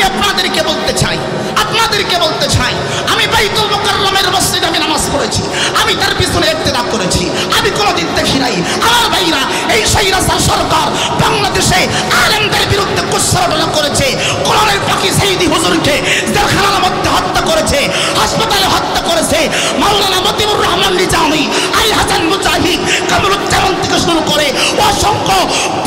আপনাদেরকে বলতে চাই আমি বাইতুল মুকাররমের মসজিদে আমি নামাজ পড়েছি, আমি তার পিছনে ইক্তেদা করেছি, আমি কোনোদিন দেখি নাই আমার ভাইরা এই স্বৈরাচার সরকার বাংলাদেশে আলেমদের বিরুদ্ধে কুৎসা করেছে, কোরআনের পাখি সাইদি হুজুরকে জেলখানার মধ্যে হত্যা করেছে, হাসপাতালে হত্যা করেছে, মাওলানা মতিউর রহমান নিজামী, আই হাসান মুজাহিদ, কামরুজ্জামান থেকে শুরু করে অসংখ্য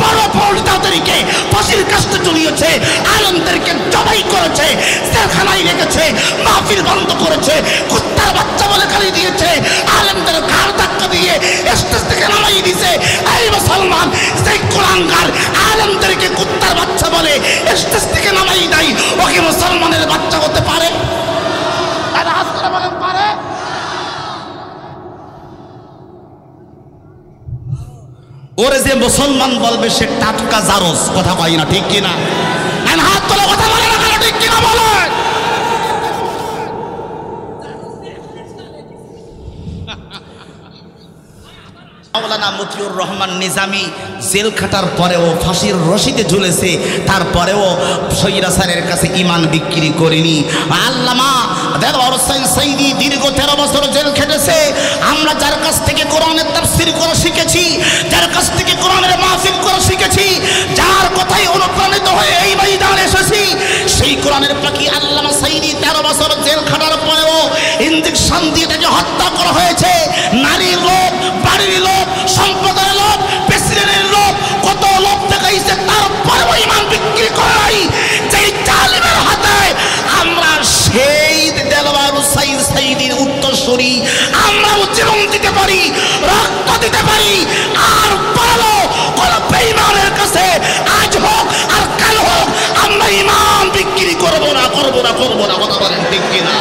বড় নেতাদেরকে ফাঁসির কাস্টে ঝুলিয়েছে, আলেমদেরকে জবাই করেছে, জেলখানায় রেখেছে, মাহফিল বন্ধ করেছে, কুত্তার বাচ্চা বলে গালি দিয়েছে, আলেমদের ঘাড় ধাক্কা দিয়ে স্টেজ থেকে নামাই দিয়েছে। এই মুসলমান সেই কোরআনগার আলেমদেরকে কুত্তার বাচ্চা বলে স্টেজ থেকে নামাই দেয়, ওকে মুসলমানের বাচ্চা হতে পারে? পারে? ওরে যে মুসলমান বলবে সে টাটকা জারজ, কথা কয় না ঠিক কিনা? হাত তোলা কথা বলে না, ঠিক কিনা বলে? মাওলানা মতিউর রহমান নিজামী জেল খাটার পরেও ফাঁসির রশিতে ঝুলেছে, তারপরেও স্বৈরাচারের কাছে ঈমান বিক্রি করেনি। আল্লামা দেওয়ার হোসেন সাইদি দীর্ঘ 13 বছর জেল খেটেছে। আমরা যার কাছ থেকে কোরআনের তাফসীর করা শিখেছি, যার কাছ থেকে কোরআনের মাহফিল করা শিখেছি, যার কথায় অনুপ্রাণিত হয়ে এই ময়দানে এসেছি, সেই কোরআনের পাখি আল্লামা সাইদি 13 বছর জেল খাটার পরেও ইনজেকশন দিয়ে তাকে হত্যা করা হয়েছে। নারীর লোভ, বাড়ির লোভ, সম্পদের লোভ, প্রেসিডেন্টের লোভ, কত লোভ দেখাইছে, তারপরেও ঈমান বিক্রি করাই যেই জালিমের হাতে আমরা সেই দেলওয়ার হুসাইন সাইদির উত্তরসূরি, আমরাও জীবন দিতে পারি, রক্ত দিতে পারি, আর বলো কোন বেঈমানের কাছে আজ হোক আর কাল হোক আমরা ঈমান বিক্রি করবো না। কথা বলেন ঠিক কিনা?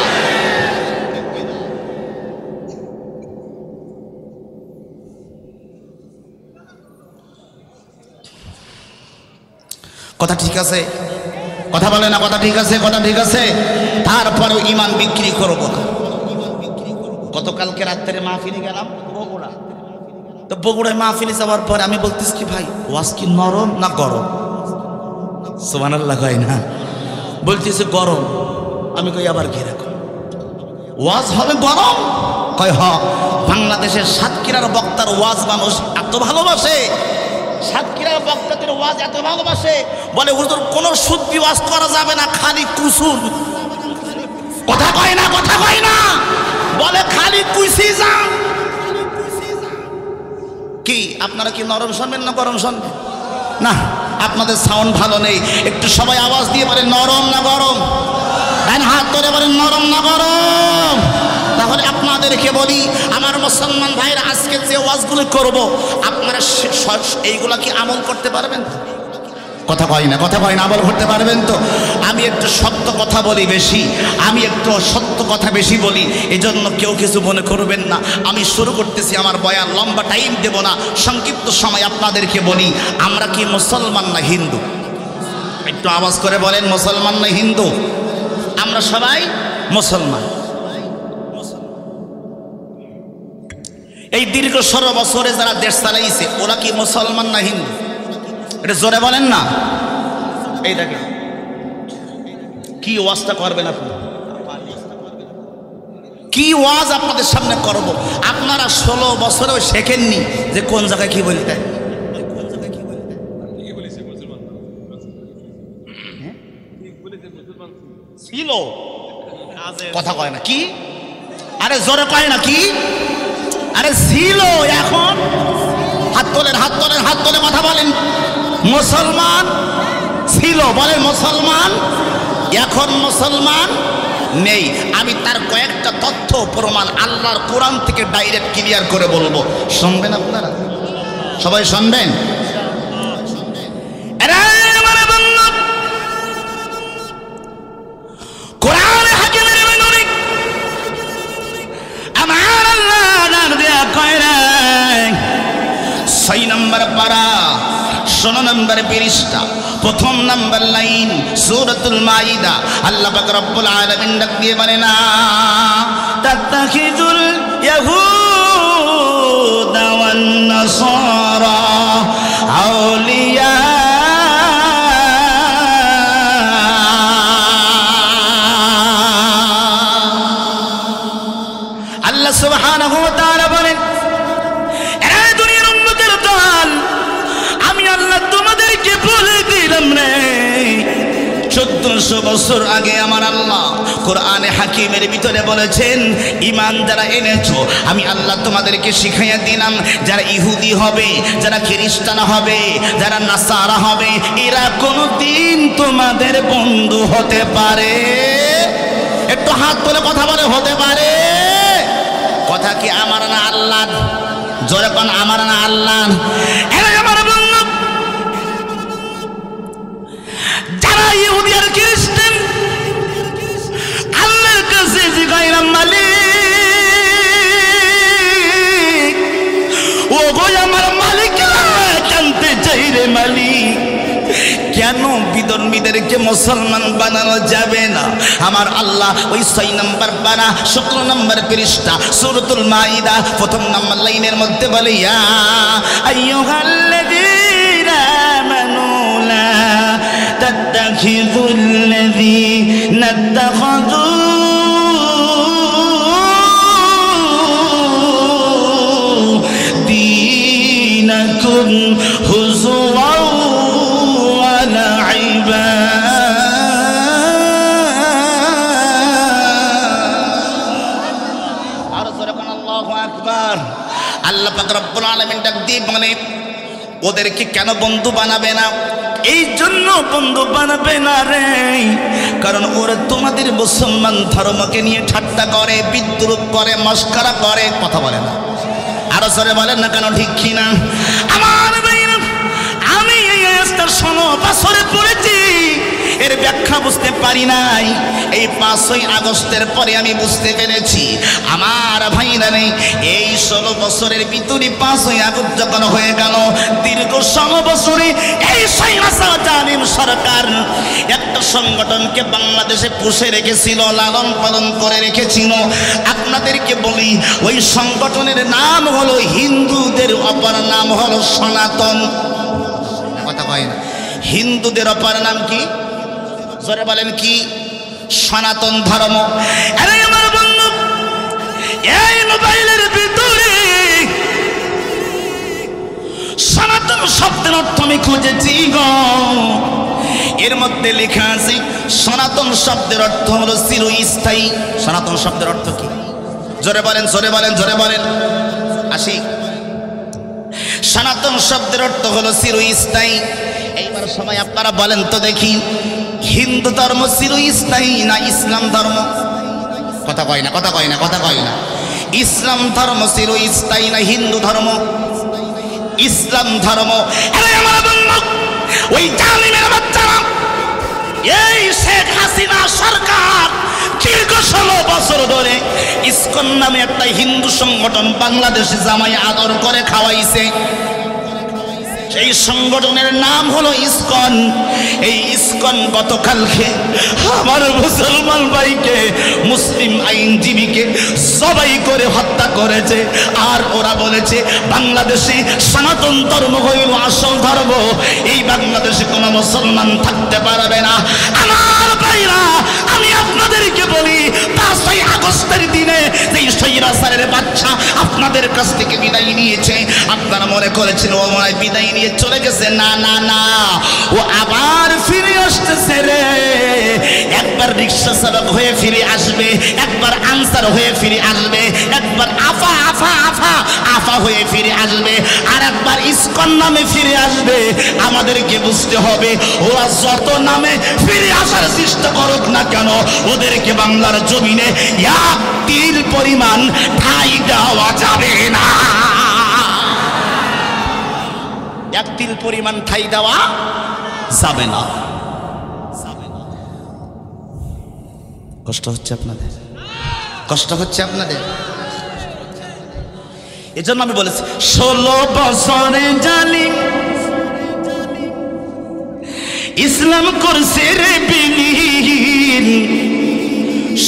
কথা ঠিক আছে? কথা বলে না? কথা ঠিক আছে। তারপরেও ঈমান বিক্রি করব না। গতকালকে রাত্রে মাহফিলে গেলাম বগুড়া, তো বগুড়ায় মাহফিলে যাওয়ার পরে আমি বলতেছি কি ভাই ওয়াজ কি নরম না গরম? সুবহানাল্লাহ কয় না, বলতেছে গরম। আমি কই আবার কি রাখো ওয়াজ হবে গরম? কয় হ, বাংলাদেশের সাতক্ষীরার বক্তার ওয়াজ মানুষ এত ভালোবাসে, সাতক্ষীরার বক্তাদের ওয়াজ এত ভালোবাসে, বলে হুজুর কোন শুদ্ধি ওয়াজ করা যাবে না, খালি কুসুর। কথা কয় না, বলে খালি কুসি যান। কি আপনারা কি নরম শুনবেন না গরম শুনবেন? না, আপনাদের সাউন্ড ভালো নেই, একটু সবাই আওয়াজ দিয়ে বলেন নরম না গরম? হাত ধরে বলেন নরম না গরম? তাহলে আপনাদেরকে বলি আমার মুসলমান ভাইরা, আজকে যে ওয়াজগুলো করব আপনারা এইগুলা কি আমল করতে পারবেন? কথা কয় না, আমল করতে পারবেন তো? আমি একটু সত্য কথা বলি বেশি, বেশি বলি, এজন্য কেউ কিছু মনে করবেন না। আমি শুরু করতেছি আমার বয়ান, লম্বা টাইম দেব না, সংক্ষিপ্ত সময় আপনাদেরকে বলি, আমরা কি মুসলমান না হিন্দু? একটু আওয়াজ করে বলেন মুসলমান না হিন্দু? আমরা সবাই মুসলমান। এই দীর্ঘ 16 বছরে যারা দেশ চালাইছে ওরা কি মুসলমান না হিন্দু? এটা জোরে বলেন না। এই দেখেন কি ওয়াজটা করবেন আপনি, কি ওয়াজ আপনাদের সামনে করব। আপনারা 16 বছরেও শেখেননি যে কোন জায়গায় কি বলতে ছিল। কথা কয় না কি? আরে জোরে কয় না কি? আরে ছিল, এখন হাত তোলেন কথা বলেন। মুসলমান ছিল, বলেন মুসলমান, এখন মুসলমান নেই। আমি তার কয়েকটা তথ্য প্রমাণ আল্লাহর কোরআন থেকে ডাইরেক্ট ক্লিয়ার করে বলবো, শুনবেন আপনারা? সবাই শুনবেন? কোরআন হাকিমের বিনোদী আমার আল্লাহ দেয়া কয়রা 6 নম্বর পারা 16 নম্বর পৃষ্ঠা 1 নম্বর লাইন সূরাতুল মাইদা। আল্লাহ পাক রব্বুল আলামিন ডাক দিয়ে বলেন না তাত্তাখিজুল ইয়াহুদা ওয়ান নাসারা আউলিয়া 1400 বছর আগে আমার আল্লাহ কোরআনে হাকিমের ভিতরে বলেছেন, ঈমান যারা এনেছো আমি আল্লাহ তোমাদেরকে শিখাইয়া দিলাম, যারা ইহুদি হবে, যারা খ্রিস্টান হবে, যারা নাসারা হবে, এরা কোনোদিন তোমাদের বন্ধু হতে পারে। একটু হাত তুলে কথা বলে, হতে পারে। কথা কি আমার না আল্লাহ? জোরে কোন আমার না আল্লাহ? এরা আমার বন্ধু। যারা ইহুদি আর খ্রিস্টান আল্লাহর কাছে জিগাইলাম, মালিক ও গো আমার মালিক জানতে চাই রে মালিক, কেন বিধর্মীদেরকে মুসলমান বানানো যাবে না? আমার আল্লাহ ওই 6 নম্বর পারা 17 নম্বর পৃষ্ঠা সূরাতুল মাইদা 1 নম্বর লাইনের মধ্যে বলে, ইয়া আইয়ুহাল্লাযীনা আমানু লা তাত্তাখিযুল্লাযীনা ইত্তাখাযু দীনাকুম হুজুওয়া আল্লাহ পাক রব্বুল আলামিন ডাক দিয়ে বলে, ওদেরকে কেন বন্ধু বানাবে না? এই জন্য বন্ধু বানাবে না রে, কারণ ওরা তোমাদের মুসলমান ধর্মকে নিয়ে ঠাট্টা করে, বিদ্রুপ করে, মস্করা করে। কথা বলে না, আরো জোরে বলেন না কেন? ঠিক কিনা আমার ভাইরা? আমি এই আয়াতটা 16 বছরে পড়েছি, এর ব্যাখ্যা বুঝতে পারি নাই। এই 5ই আগস্টের পরে আমি বুঝতে পেরেছি। আমার ভাইরা নেই, এই 16 বছরের ভিতরে 5ই আগস্ট যখন হয়ে গেল, দীর্ঘ 16 বছরে এই জালিম সরকার একটা সংগঠনকে বাংলাদেশে পুষে রেখেছিল, লালন পালন করে রেখেছিল। আপনাদেরকে বলি, ওই সংগঠনের নাম হলো, হিন্দুদের অপর নাম হলো সনাতন। কথা কয় না? হিন্দুদের অপর নাম কি? জোরে বলেন কি? সনাতন ধর্ম। আরে আমার বন্ধু, এই মোবাইলের ভিতরে সনাতন শব্দের অর্থ আমি খুঁজেছি গো। এর মধ্যে লেখা আছে সনাতন শব্দের অর্থ হলো চিরস্থায়ী। সনাতন শব্দের অর্থ কি? জোরে বলেন, জোরে বলেন, জোরে বলেন। আসি, সনাতন শব্দের অর্থ হলো চিরস্থায়ী। এইবার সময় আপনারা বলেন তো দেখি, হিন্দু ধর্ম চিরস্থায়ী না ইসলাম ধর্ম? কথা কয় না, কথা কয় না, কথা কয় না। ইসলাম ধর্ম চিরস্থায়ী না হিন্দু ধর্ম? ইসলাম ধর্ম। আরে আমার বন্ধু, ওই জালিমের বাচ্চারা, এই শেখ হাসিনা সরকার দীর্ঘ 16 বছর ধরে ইসকন নামে একটা হিন্দু সংগঠন বাংলাদেশে জামাই আদর করে খাওয়াইছে। সেই সংগঠনের নাম হলো ইসকন। এই ইসকন গতকালকে আমার মুসলমান ভাইকে, মুসলিম আইনজীবীকে জবাই করে হত্যা করেছে। আর ওরা বলেছে বাংলাদেশে সনাতন ধর্ম হইল আসল ধর্ম, এই বাংলাদেশে কোনো মুসলমান থাকতে পারবে না। আমার ভাইরা, আমি আপনাদেরকে বলি, 5ই আগস্টের দিনে যেই স্বৈরাচারের বাচ্চা আপনাদের কাছ থেকে বিদায় নিয়েছে, আপনারা মনে করেছেন ও মনে হয় বিদায় নিয়ে চলে গেছে। না না না, ও আবার ফিরে আসতেছে রে। একবার রিক্সা চালক হয়ে ফিরে আসবে, একবার আনসার হয়ে ফিরে আসবে, একবার আফা আফা আফা আফা হয়ে ফিরে আসবে, আর একবার ইসকন নামে ফিরে আসবে। আমাদেরকে বুঝতে হবে, ওরা যত নামে ফিরে আসার চেষ্টা করুক না কেন, ওদেরকে বাংলার জমিনে এক তিল পরিমাণ ঠাঁই দেওয়া যাবে না। এক তিল পরিমাণ ঠাঁই দেওয়া যাবে না। কষ্ট হচ্ছে আপনাদের? কষ্ট হচ্ছে আপনাদের? এজন্য আমি বলেছি 16 বছরে জালিম ইসলাম করছে রে বিলীন।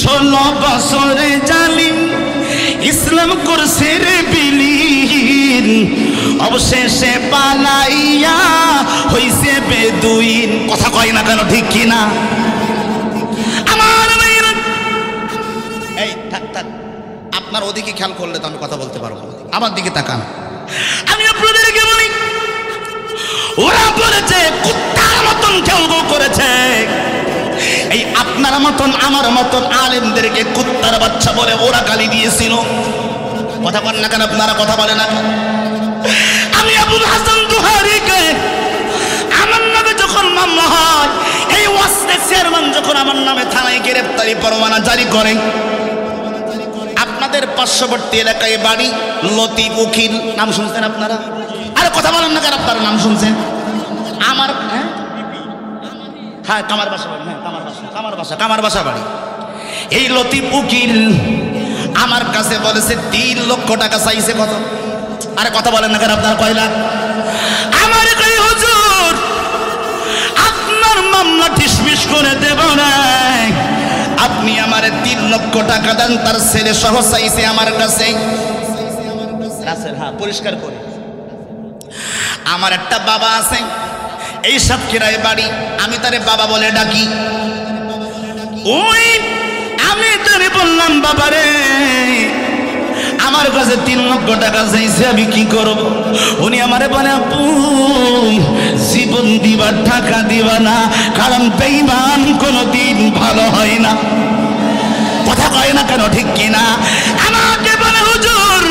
16 বছরে জালিম ইসলাম করছে রে বিলীন। অবশেষে পালাইয়া হইছে বেদুইন। কথা কয় না কেন? ঠিক কিনা? আমার ভাইরা, এই থাক থাক, আপনার ওদিকে খেয়াল করলে তো আমি কথা বলতে পারবো। আমার দিকে তাকান। আমি আপনাদেরকে বলি, ওরা বলেছে কুত্তার মতন কেউ করেছে, এই আপনার মতন আমার মতন আলেমদেরকে কুত্তার বাচ্চা বলে ওরা গালি দিয়েছিল। কথা বলেন না কেন আপনারা? কথা বলেন না কেন? আমি আবুল হাসান দুহারিকে আমার নামে যখন মামলা হয়, এই ওয়াসের চেয়ারম্যান যখন আমার নামে থানায় গ্রেফতারি পরোয়ানা জারি করে, আপনাদের পার্শ্ববর্তী এলাকায় বাড়ি লতিফ উকিল, নাম শুনছেন আপনারা? আরে কথা বলেন না কেন আপনারা? নাম শুনছেন? আমার হ্যাঁ কামার বাসা বাড়ি, হ্যাঁ কামার বাসা বাড়ি। এই লতিফ উকিল আমার কাছে বলেছে 3 লক্ষ টাকা চাইছে। কত? আরে কথা বলেন না কেন আপনারা? কয় লাখ? আমার কই হুজুর আপনার মামলা ডিসমিস করে দেব না, আপনি আমারে 3 লক্ষ টাকা দেন। তার ছেলে সহ চাইছে আমার কাছে। রাসেল, হ্যাঁ পরিষ্কার করে। আমার একটা বাবা আছে এই সাতক্ষীরায় বাড়ি, আমি তারে বাবা বলে ডাকি। ওই আমি তারে বললাম, বাবা রে আমার কাছে 3 লক্ষ টাকা চাইছে, আমি কি করব? উনি আমারে বলে, আপু জীবন দিবার টাকা দিবা না, কারণ বেঈমান কোনোদিন ভালো হয় না। কথা কয় না কেন? ঠিক কিনা? আমাকে বলে, হুজুর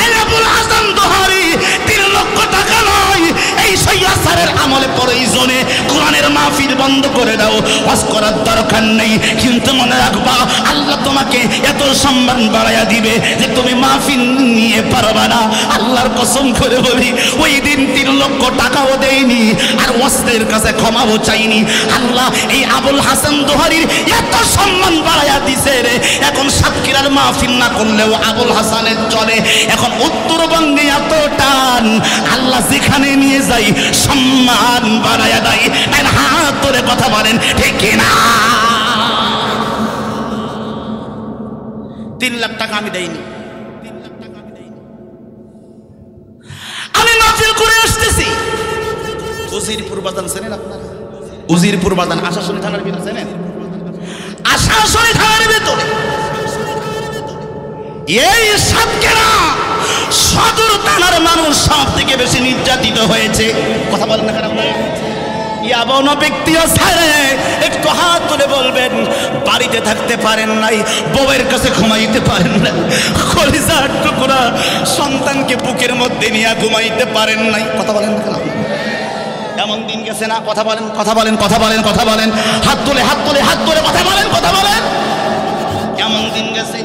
এই আবুল হাসান দোহারি 3 লক্ষ টাকা নয়, এই সৈয়দ স্যারের আমলে প্রয়োজনে কোরআনের মাহফিল বন্ধ করে দাও, ওয়াজ করার দরকার নেই, কিন্তু মনে রাখবা আল্লাহ তোমাকে এত সম্মান বাড়াইয়া দিবে যে তুমি মাহফিল নিয়ে পারবা না। আল্লাহর কসম করে বলি, ওই দিন 3 লক্ষ টাকাও দেয়নি আর ওয়াজের কাছে ক্ষমাও চাইনি। আল্লাহ এই আবুল হাসান দোহারির এত সম্মান বাড়াইয়া দিছে রে, এখন সাতক্ষীরার মাহফিল না করলেও আবুল হাসানের চলে। এখন উত্তরবঙ্গে এত টান, আল্লাহ যেখানে নিয়ে যাই সম্মান বাড়াইয়া দেয়। হাত ধরে কথা বলেন ঠিক না? 3 লাখ টাকা আমি দেইনি। আমি মাহফিল করে আসতেছি উজিরপুর বাজান, চেনেন আপনারা? উজিরপুর বাজান আশাশুনি থানার ভিতরে, চেনেন? আশাশুনি থানার ভিতরে এই সাতক্ষীরা সদর থানার মানুষ সব থেকে বেশি নির্যাতিত হয়েছে। কথা বলেন না কেন আপনারা? এমন ব্যক্তিও ছাড়ে একটু হাত তুলে বলবেন বাড়িতে থাকতে পারেন নাই, বউয়ের কাছে ঘুমাইতে পারেন নাই, কলিজার টুকরা সন্তানকে বুকের মধ্যে নিয়ে ঘুমাইতে পারেন নাই। কথা বলেন না কেন? এমন দিন গেছে না? কথা বলেন, কথা বলেন, কথা বলেন, কথা বলেন, হাত তুলে হাত তুলে হাত তুলে কথা বলেন, কথা বলেন। এমন দিন গেছে।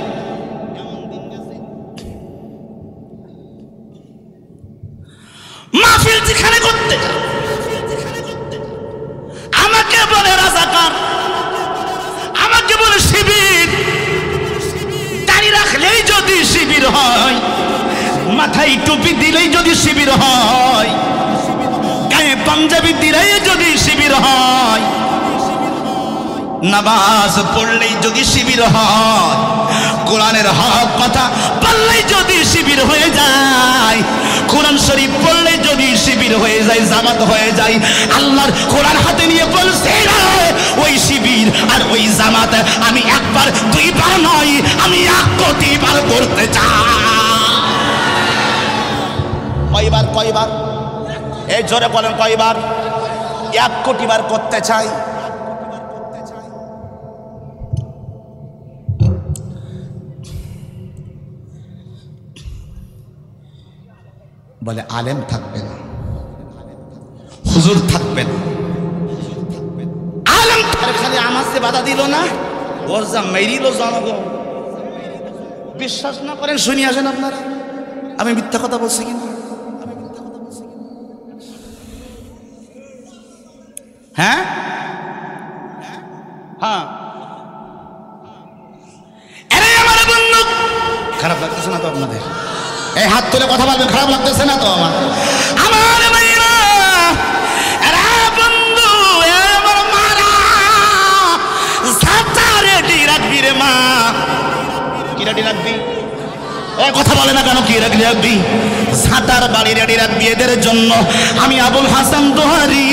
মাহফিল যেখানে করতে আমাকে বলে রাজাকার, আমাকে বলে শিবির। দাড়ি রাখলেই যদি শিবির হয়, মাথায় টুপি দিলেই যদি শিবির হয়, গায়ে পাঞ্জাবি দিলেই যদি শিবির হয়, নামাজ পড়লেই যদি শিবির হয়, কোরআনের হক কথা বললেই যদি শিবির হয়ে যায়, কোরআন শরীফ পড়লে যদি শিবির হয়ে যায়, জামাত হয়ে যায়, আল্লাহর কোরআন হাতে নিয়ে বলছে ওই শিবির আর ওই জামাত আমি একবার 2 বার নয়, আমি 1 কোটি বার করতে চাই। কয়বার? কয়বার? এই জোরে বলেন কয়বার? 1 কোটি বার করতে চাই। বলে আলেম থাকবে না, হুজুর থাকবে না, আলেম খালি আমাকে বাধা দিল না, ওর যা মেরিল জনগণ। বিশ্বাস না করেন শুনি আসেন আপনারা, আমি মিথ্যা কথা বলছি কিনা? হ্যাঁ হ্যাঁ, এরে আমার বন্ধু, খারাপ লাগতেছে না তো আপনাদের? এই হাত তুলে কথা বলবেন, খারাপ লাগতেছে না তো? আমার ভাইরা, এরা বন্ধু, আমার মারা সাতা রেডি রাখবি রে মা। কি রেডি রাখবি? কথা বলে না কেন? কি রাখবি? সাতার বাড়ি রেডি রাখবি এদের জন্য। আমি আবুল হাসান দোহারি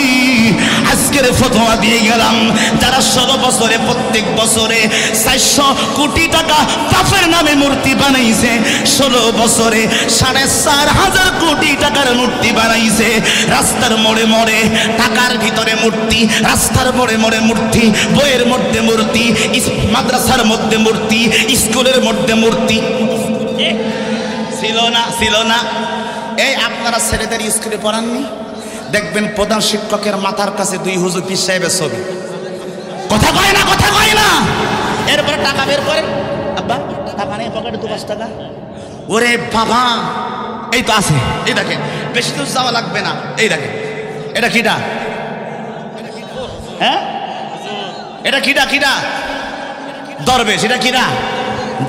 আজকের ফতোয়া দিয়ে গেলাম, যারা 16 বছরে প্রত্যেক বছরে 400 কোটি টাকা বাপের নামে মূর্তি বানাইছে, 16 বছরে 4,500 কোটি টাকার মূর্তি বানাইছে, রাস্তার মোড়ে মোড়ে টাকার ভিতরে মূর্তি, রাস্তার মোড়ে মোড়ে মূর্তি, বইয়ের মধ্যে মূর্তি, মাদ্রাসার মধ্যে মূর্তি, স্কুলের মধ্যে মূর্তি। ছিল না। এই আপনারা ছেলেদের স্কুলে পড়াননি? দেখবেন প্রধান শিক্ষকের মাথার কাছে 2 হুজুর পীর সাহেবের ছবি। কথা কয় না। এরপরে টাকা বের করেন, আব্বা টাকা নেই পকেটে, 2-5 টাকা। ওরে বাবা, এই তো আছে, এই দেখেন, বেশি দূর যাওয়া লাগবে না। এই দেখেন, এটা কিটা? হ্যাঁ, এটা কিটা? দরবেশ। এটা কিটা?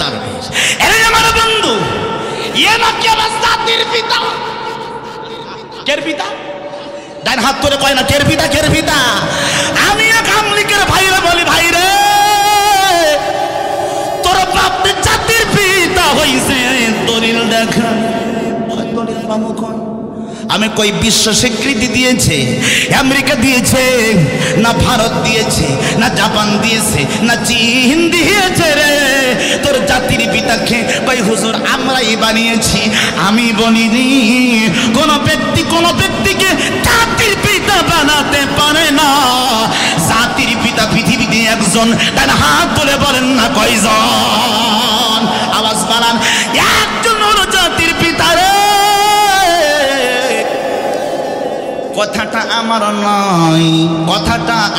দরবেশ। এরে আমার বন্ধু, ইয়ে না কি আমার জাতির পিতা? কের পিতা? ডান হাত করে কয় না কের পিতা? আমি এক আমলিকের ভাইরে বলি, ভাইরে তোর বাপ জাতির পিতা হইছে, দলিল দেখা। দলিল পাবো কোন? আমি কই বিশ্ব স্বীকৃতি দিয়েছে? আমেরিকা দিয়েছে না ভারত দিয়েছে না জাপান দিয়েছে না চীন দিয়েছে রে তোর জাতির পিতাকে? কই হুজুর আমরাই বানিয়েছি। আমি বলিনি কোন ব্যক্তিকে জাতির পিতা বানাতে পারে না। জাতির পিতা পৃথিবীতে একজন। তার হাত তুলে বলেন না কয়জন? আওয়াজ বাড়ান। একজন হলো জাতির পিতা রে। কথাটা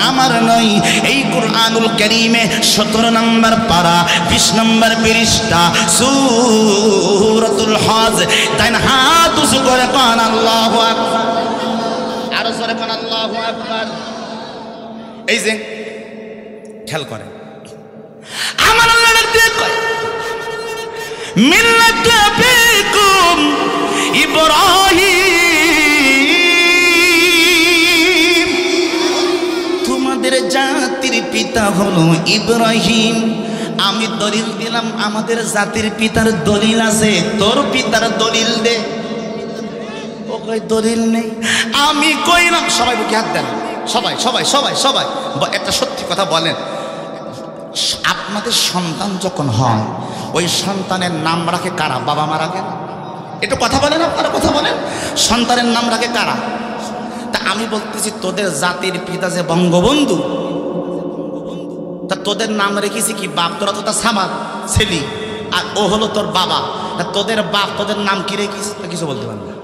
আমার নয়, এই কুরআনুল কারীমে 17 নম্বর পারা 20 নম্বর পৃষ্ঠা সূরাতুল হজ। তাই না হাত উঁচু করে কোন আল্লাহু আকবার, আরো জোরে কোন আল্লাহু আকবার। এই যে খেয়াল করেন, আমার আল্লাহ দিয়ে কয় মিল্লাত আবিকুম ইব্রাহিম, তোমাদের জাতির পিতা হলো ইব্রাহিম। আমি দলিল দিলাম, আমাদের জাতির পিতার দলিল আছে, তোর পিতার দলিল দে। ও কই দলিল নেই। আমি কইলাম, সবাই বুকে হাত দেন, সবাই সবাই সবাই সবাই একটা সত্যি কথা বলেন। আপনাদের সন্তান যখন হয়, ওই সন্তানের নাম রাখে কারা? বাবা মা রাখে? একটু কথা বলেন, আপনারা কথা বলেন। সন্তানের নাম রাখে কারা? তা আমি বলতেছি, তোদের জাতির পিতা যে বঙ্গবন্ধু, তা তোদের নাম রেখেছি কি? বাপ, তোরা তো তার সামাদ ছেলি, আর ও হলো তোর বাবা। তা তোদের বাপ তোদের নাম কি রেখিস? তা কিছু বলতে পারবে না।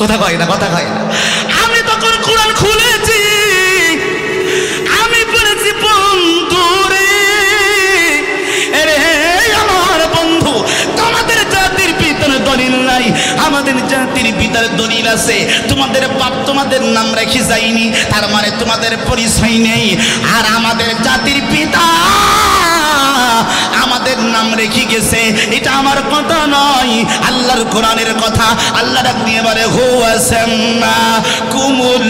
কথা কয় না। আমি তখন কোরআন খুলেছি, আমি বলেছি বন্ধু রে, আরে আমার বন্ধু, তোমাদের জাতির পিতার দলিল নাই, আমাদের জাতির পিতার দলিল আছে। তোমাদের বাপ তোমাদের নাম রেখে যায়নি, তার মানে তোমাদের পরিচয় নেই। আর আমাদের জাতির পিতা আমাদের নাম রেখে গেছে, এটা আমার কথা নয়, আল্লাহর কোরআনের কথা। আল্লাহ ডাক দিয়ে বলে হুয়া সাম্মাকুমুল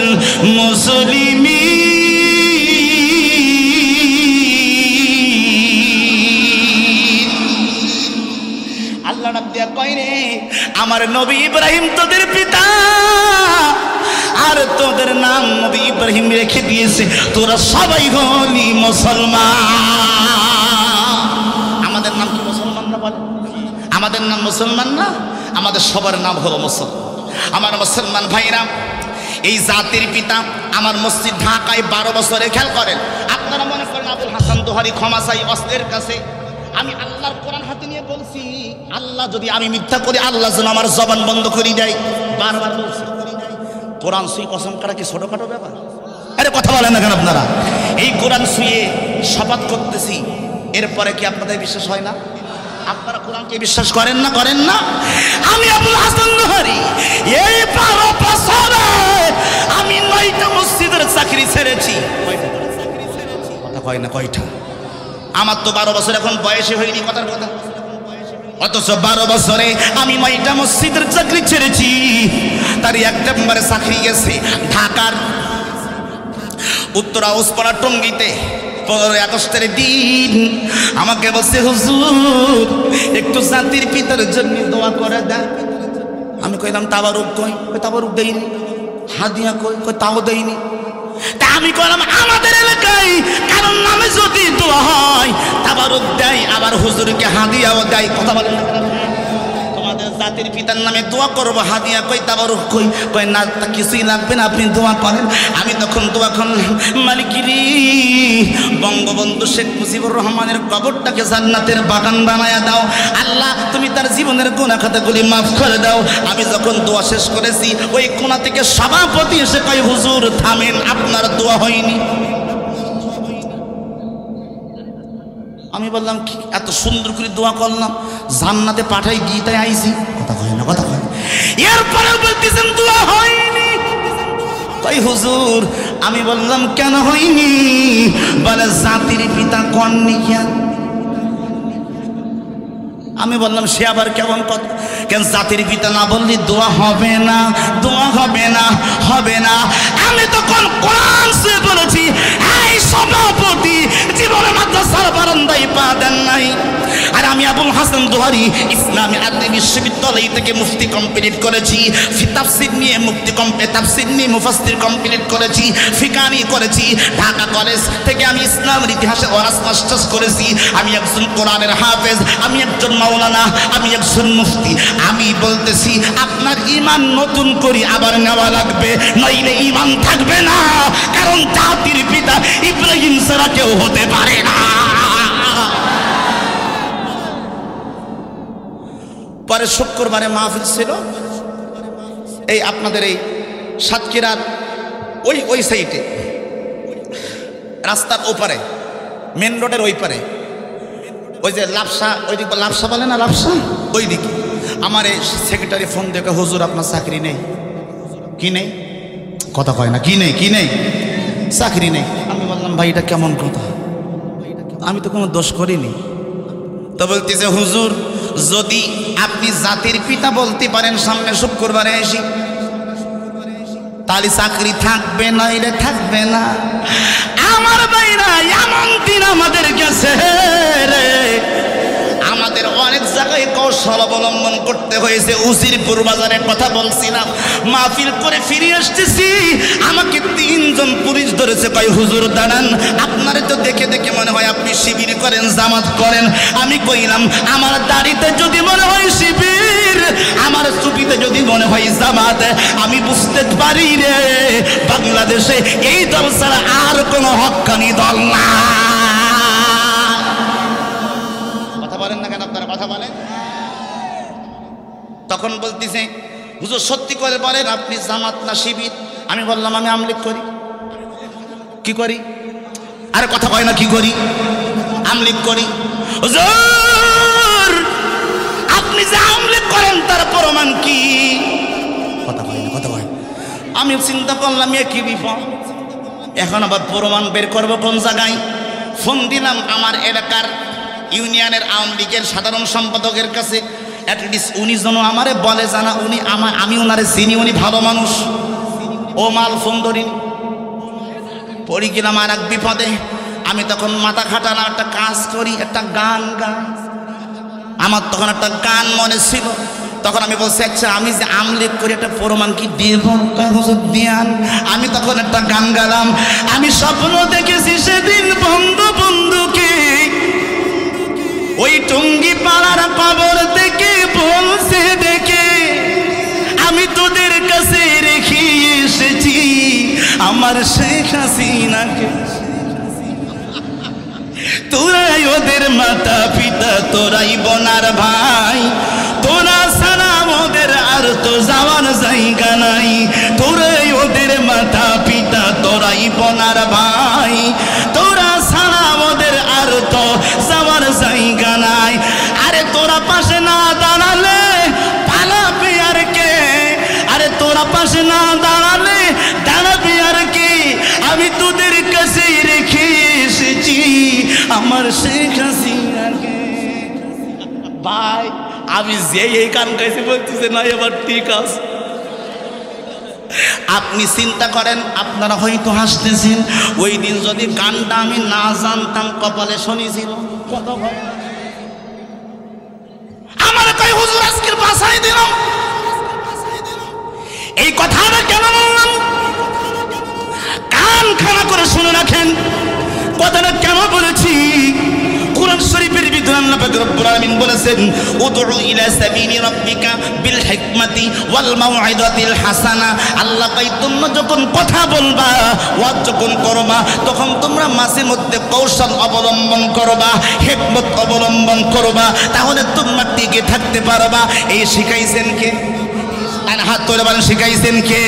মুসলিমিন। আল্লাহ ডাক দিয়ে কয় রে, আমার নবী ইব্রাহিম তোদের পিতা, আর তোদের নাম নবী ইব্রাহিম রেখে দিয়েছে, তোরা সবাই হলি মুসলমান। আমাদের নাম কি মুসলমান না? বলে আমাদের নাম মুসলমান না? আমাদের সবার নাম হলো মুসলমান। আমার মুসলমান ভাইরা, এই জাতির পিতা আমার মসজিদ ঢাকায় 12 বছরে। খেয়াল করেন, আপনারা মনে করেন আবুল হাসান দোহারি ক্ষমা চাই অস্ত্রের কাছে। আমি আল্লাহর কোরআন হাতে নিয়ে বলছি, আল্লাহ যদি আমি মিথ্যা করি, আল্লাহ যেন আমার জবান বন্ধ করে দেয়। বারবার বলছি, কোরআন সুই কসম করা কি ছোটখাটো ব্যাপার? আরে কথা বলেন না কেন আপনারা? এই কোরআন সুয়ে শপথ করতেছি, এরপরে কি আপনাদের বিশ্বাস হয় না? আপনারা কোরআনকে বিশ্বাস করেন না? আমি আবুল হাসান দোহারি এই 12 বছরে আমি 9টা মসজিদের চাকরি ছেড়েছি। কথা কয় না? কয়টা? আমার তো 12 বছর এখন বয়সে হয়নি, কথার কথা। অথচ 12 বছরে আমি 9টা মসজিদের চাকরি ছেড়েছি। তার এক নম্বরে চাকরি গেছে ঢাকার উত্তরা ওসপাড়া টঙ্গীতে। 15 আগস্টের দিন আমাকে বলছে, হুজুর একটু জাতির পিতার জন্য দোয়া করে দেন। আমি কইলাম তাবারুক কই? তাবারুক দেইনি। হাদিয়া কই? তাও দেইনি। তা আমি করলাম আমাদের এলাকায় কারণ নামে যদি দোয়া হয় তাবারুক দেয়, আবার হুজুরকে হাদিয়াও দেয়। কথা বলেন না, তোমাদের জাতির পিতার নামে দোয়া করবো, হাদিয়া কই তাবারুক কই? কই না, তা কিছুই লাগবে না, আপনি দোয়া করেন। আমি তখন দোয়া করলাম, মালিকিরি বঙ্গবন্ধু শেখ মুজিবুর রহমানের কবরটাকে জান্নাতের বাগান বানায়া দাও। আল্লাহ তুমি তার জীবনের গুনাহ খাতাগুলি মাফ করে দাও। আমি যখন দোয়া শেষ করেছি, ওই কোণা থেকে সভাপতি এসে কয়, হুজুর থামেন, আপনার দোয়া হয়নি। আমি বললাম কি এত সুন্দর করে দোয়া করলাম, জান্নাতে পাঠাই গীতায় আইছি। কথা কয় না, কথা কয়। এরপরে বলতেছেন দোয়া হয়নি। তাই হুজুর, আমি বললাম কেন হয়নি? বলে জাতির পিতা কননি কেন? আমি বললাম সে আবার কেমন কথা? কেন জাতির পিতা না বললি দোয়া হবে না, দোয়া হবে না, হবে না। আমি তখন কোরআন সে বলেছি, এই সভাপতি জীবনে মাদ্রাসার বারান্দায় পা দেন নাই। আর আমি আবুল হাসান দোহারি ইসলামী আরবি বিশ্ববিদ্যালয় থেকে মুফতি কমপ্লিট করেছি, তাফসীর নিয়ে তাফসীর নিয়ে মুফাসসির কমপ্লিট করেছি, ফিকহ নিয়ে করেছি। ঢাকা কলেজ থেকে আমি ইসলামের ইতিহাসে অনার্স মাস্টার্স করেছি। আমি একজন কোরআনের হাফেজ, আমি একজন মাওলানা, আমি একজন মুফতি। আমি বলতেছি আপনার ঈমান নতুন করে আবার নেওয়া লাগবে, নইলে ঈমান থাকবে না। কারণ জাতির পিতা ইব্রাহিম ছাড়া কেউ হতে পারে না। পরে শুক্রবারে মাহফিল ছিল এই আপনাদের এই সাতক্ষীরার ওই সাইডে, রাস্তার ওপারে, মেন রোডের ওই পারে, ওই যে লাপসা, ওই দিকে লাপসা বলে না, লাপসা, ওই দিকে। আমার এই সেক্রেটারি ফোন দেখে, হুজুর আপনার চাকরি নেই। কি নেই? কথা কয় না, কি নেই, কি নেই? চাকরি নেই। আমি বললাম ভাই এটা কেমন কথা? আমি তো কোনো দোষ করিনি। তো বলতেছে হুজুর যদি আপনি জাতির পিতা বলতে পারেন সামনে শুক্রবারে এসি, তাহলে চাকরি থাকবে, নইলে থাকবে না। আমার ভাইরা এমন দিন আমাদের গেছে রে, আমাদের অনেক জায়গায় কৌশল অবলম্বন করতে হয়েছে। উজিরপুর বাজারের কথা বলছিলাম, মাহফিল করে ফিরে আসতেছি, আমাকে 3 জন পুলিশ ধরেছে। কয় হুজুর দাঁড়ান, আপনারে তো দেখে দেখে মনে হয় আপনি শিবির করেন, জামাত করেন। আমি কইলাম আমার দাড়িতে যদি মনে হয় শিবির, আমার টুপিতে যদি মনে হয় জামাত, আমি বুঝতে পারি রে বাংলাদেশে এই দল ছাড়া আর কোনো হক্কানি দল না। কথা বলেন না কেন আপনারা? কথা বলেন। তখন বলতেছে হুজুর সত্যি করে বলেন আপনি জামাত না শিবির? আমি বললাম আমি আমলিক করি। কি করি? আরে কথা কয় না, কি করি? আমলিক করি। হুজুর আপনি যে আমলিক করেন তার প্রমাণ কি? কথা কয় না, কথা কয়। আমি চিন্তা করলাম এ কি বিপদ, এখন আবার প্রমাণ বের করবো কোন জায়গায়? ফোন দিলাম আমার এলাকার ইউনিয়নের আওয়ামী লীগের সাধারণ সম্পাদকের কাছে। অ্যাটলিস্ট উনি যেন আমারে বলে জানা উনি আমি ওনারে চিনি, উনি ভালো মানুষ। ও মাল ফোন ধরিনি, পড়ে গেলাম আর এক বিপদে। আমি তখন মাথা খাটানো একটা কাজ করি, একটা গান গাই। আমার তখন একটা গান মনে ছিল। তখন আমি বলছি আচ্ছা আমি যে আমলিক করি একটা প্রমাণ কি দেব? দিয়ান। আমি তখন একটা গান গালাম, আমি স্বপ্ন দেখেছি সেদিন বঙ্গবন্ধুকে ওই টঙ্গী পাড়ার কবর থেকে বলছে দেখে, আমি তোদের কাছে রেখে এসেছি আমার শেখ হাসিনাকে। তোরাই ওদের মাতা পিতা, তোরাই বোনার ভাই, তোরা ছাড়া ওদের আর তো যাওয়ার জায়গা নাই। তোরাই ওদের মাতা পিতা, তোরাই বোনার ভাই, তোরা ছাড়া ওদের আর তো যাওয়ার জায়গা নাই। আরে তোরা পাশে না দাঁড়ালে পালাবে আর কে? আরে তোরা পাশে না দাঁড়ালে দাঁড়াবে আর কে? আমি তোদের কাছে রেখে এসেছি আমার শেখ হাসিনাকে। ভাই আমি যে এই গান গাইছি বলতেছে না এবার ঠিক আছে। আপনি চিন্তা করেন, আপনারা হয়তো হাসতেছেন, ওই দিন যদি গানটা আমি না জানতাম কপালে শুনেছিল কত ভয়। আমার কই হুজুর আজকের বাসায় দিলাম। এই কথাটা কেন বললাম? কার কান খাড়া করে শুনে রাখেন কথাটা কেন বলেছি। কুরআন শরীফের ভিতরে আল্লাহ পাক রব্বুল আলামিন বলেছেন উদউ ইলা সাবিলি রাব্বিকা বিল হিকমাতি ওয়াল মাউইদাতিল হাসানা। আল্লাহ পাক তোমরা যখন কথা বলবা, ওয়াজ যখন করবা, তখন তোমরা মাঝে মধ্যে কৌশল অবলম্বন করবা, হিকমত অবলম্বন করবা, তাহলে তোমরা টিকে থাকতে পারবা। এই শিখাইছেন কে? আর হাত তুলে বলেন শিখাইছেন কে?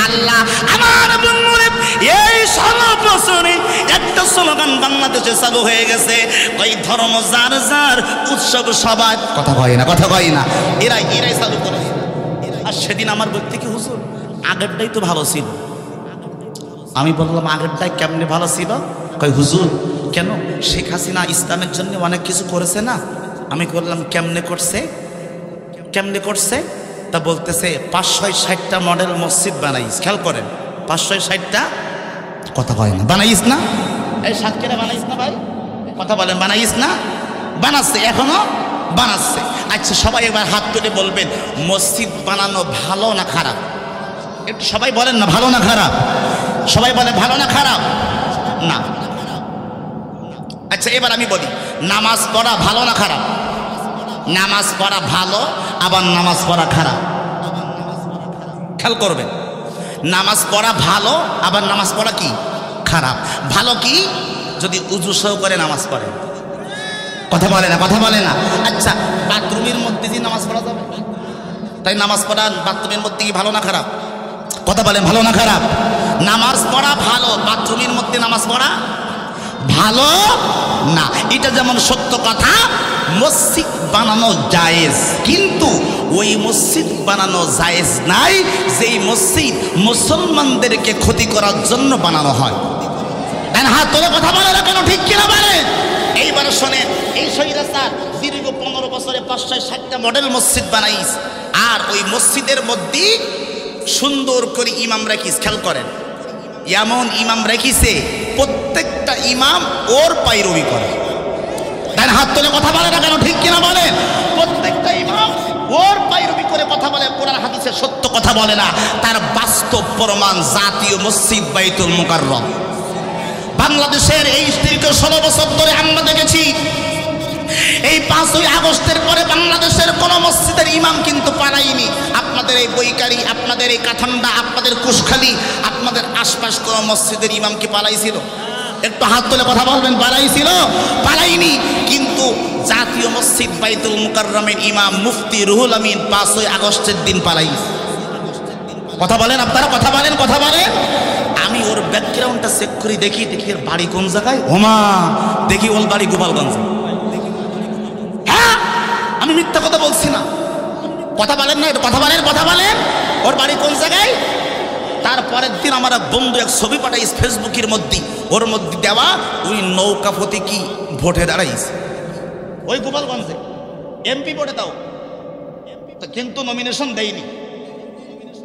আল্লাহ। আমার বন্ধুরা, এই 16 বছরে একটা স্লোগান বাংলাদেশে চালু হয়ে গেছে, ওই ধর্ম যার যার উৎসব সবার। কথা কয় না, কথা কয় না, এরাই চালু করে। আর সেদিন আমার বলতে কি হুজুর আগেরটাই তো ভালো ছিল। আমি বললাম আগেরটাই কেমনে ভালো ছিল? কয় হুজুর কেন, শেখ হাসিনা ইসলামের জন্য অনেক কিছু করেছে না। আমি বললাম কেমনে করছে, কেমনে করছে? তা বলতেছে 560টা মডেল মসজিদ বানাইস। খেয়াল করেন, 560টা, কথা কয় না, বানাইস না? এই সাতক্ষীরা বানাইস না ভাই? কথা বলেন, বানাইস না? বানাচ্ছে, এখনো বানাচ্ছে। আচ্ছা সবাই এবার হাত তুলে বলবেন মসজিদ বানানো ভালো না খারাপ? একটু সবাই বলেন না, ভালো না খারাপ? সবাই বলে ভালো না খারাপ? না। আচ্ছা এবার আমি বলি নামাজ পড়া ভালো না খারাপ? নামাজ পড়া ভালো, আবার নামাজ পড়া খারাপ। খেয়াল করবেন, নামাজ পড়া ভালো, আবার নামাজ পড়া কি খারাপ। ভালো কি? যদি উজু সহকারে নামাজ পড়ে। কথা বলে না, কথা বলে না। আচ্ছা বাথরুমের মধ্যে যে নামাজ পড়া যাবে, তাই নামাজ পড়া বাথরুমের মধ্যে কি ভালো না খারাপ? কথা বলেন ভালো না খারাপ? নামাজ পড়া ভালো, বাথরুমের মধ্যে নামাজ পড়া ভালো না। এটা যেমন সত্য কথা, মসজিদ বানানো জায়েজ, কিন্তু ওই মসজিদ বানানো জায়েজ নাই যেই মসজিদ মুসলমানদেরকে ক্ষতি করার জন্য বানানো হয়। হাত তোলে কথা বলে না কেন, ঠিক কিনা বলে? এইবার শোনেন, এই স্বৈরাচার দীর্ঘ 15 বছরে 560টা মডেল মসজিদ বানাইস, আর ওই মসজিদের মধ্যে সুন্দর করে ইমাম রাখিস। খেয়াল করেন, এমন ইমাম রাখিছে প্রত্যেকটা ইমাম ওর পায়রবি করে। হাত তোলে কথা বলে না কেন, ঠিক কিনা বলে? প্রত্যেকটা ইমাম ওর পায়রবি করে কথা বলে, কোরআন হাদিসের সত্য কথা বলে না। তার বাস্তব প্রমাণ জাতীয় মসজিদ বাইতুল মুকাররম। বাংলাদেশের এই দীর্ঘ 16 বছর ধরে আমরা দেখেছি, এই 5ই আগস্টের পরে বাংলাদেশের কোন মসজিদের ইমাম কিন্তু পালায়নি। আপনাদের এই বৈকারি, আপনাদের এই কাঠান্ডা, আপনাদের কুশখালী, আপনাদের আশপাশ কোন মসজিদের ইমাম কি পালাইছিল? একটু হাত তুলে কথা বলবেন, পালাইছিল? পালাইনি। কিন্তু জাতীয় মসজিদ বাইতুল মুকাররমের ইমাম মুফতি রুহুল আমিন 5ই আগস্টের দিন পালাইছে। কথা বলেন আপনারা, কথা বলেন, কথা বলেন। আমি ওর ব্যাকগ্রাউন্ডটা চেক করি, দেখি এর বাড়ি কোন জায়গায়। ওমা, দেখি ওর বাড়ি গোপালগঞ্জ। হ্যাঁ, আমি মিথ্যা কথা বলছি না। কথা বলেন না, কথা বলেন, কথা বলেন। ওর বাড়ি কোন জায়গায়? তারপরের দিন আমার এক বন্ধু এক ছবি পাঠাইস ফেসবুকের মধ্যে, ওর মধ্যে দেওয়া ওই নৌকা প্রতীকী ভোটে দাঁড়াইস ওই গোপালগঞ্জে এমপি ভোটে, তাও কিন্তু নমিনেশন দেয়নি,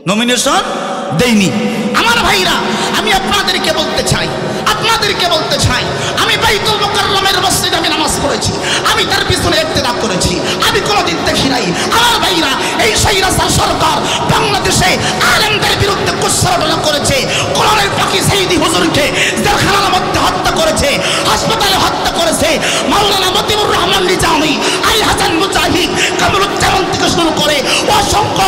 নমিনেশন দেয়নি। আমার ভাইরা, আমি আপনাদেরকে বলতে চাই, আমি বাইতুল মুকাররমের মসজিদে আমি নামাজ পড়েছি, আমি তার পিছনে ইক্তেদা করেছি, আমি কোনোদিন দেখি নাই। আমার ভাইরা, এই স্বৈরাচার সরকার বাংলাদেশে আলেমদের বিরুদ্ধে কুৎসারটনা করেছে, কোরআনের পাখি সাইদি হুজুরকে জেলখানার মধ্যে হত্যা করেছে, হাসপাতালে হত্যা করেছে, মাওলানা মতিউর রহমান নিজামী, আলী হাসান মুজাহিদ, কামরুজ্জামান থেকে শুরু করে অসংখ্য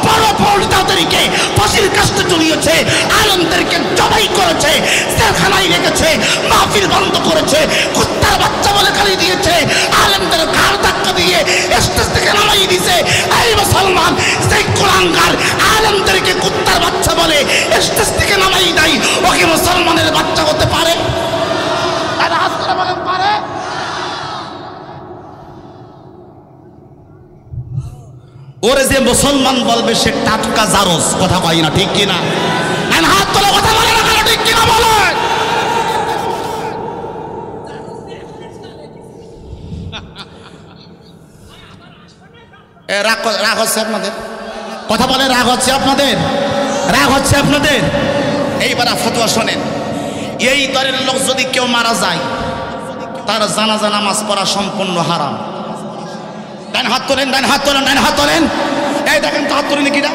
বড় পণ্ডিতদেরকে ফাঁসির কাস্টে ঝুলিয়েছে, আলেমদেরকে জবাই করেছে, জেলখানায় রেখেছে, মাহফিল বন্ধ করেছে, কুত্তার বাচ্চা বলে গালি দিয়েছে, আলেমদের ঘাড় ধাক্কা দিয়ে স্টেজ থেকে নামাই দিয়েছে। এই মুসলমান, সেই কোরআনগার আলেমদেরকে কুত্তার বাচ্চা বলে স্টেজ থেকে নামাই দেয়, ও কি মুসলমানের বাচ্চা হতে পারে? হাত করে বলেন, পারে? ওরে যে মুসলমান বলবে সে টাটকা জারজ। কথা কই না, ঠিক কিনা? হাত তোলে কথা বলে না কেন, ঠিক কিনা বলে? রাগ হচ্ছে আপনাদের? কথা বলে রাগ হচ্ছে আপনাদের? রাগ হচ্ছে আপনাদের? এইবার ফতোয়া শোনেন, এই দলের লোক যদি কেউ মারা যায়, তার জানাজা নামাজ পড়া সম্পূর্ণ হারাম। ডান হাত তোলেন, ডান হাত তোলেন, ডান হাত তোলেন। এই দেখেন তো হাত তুলেন কিনা,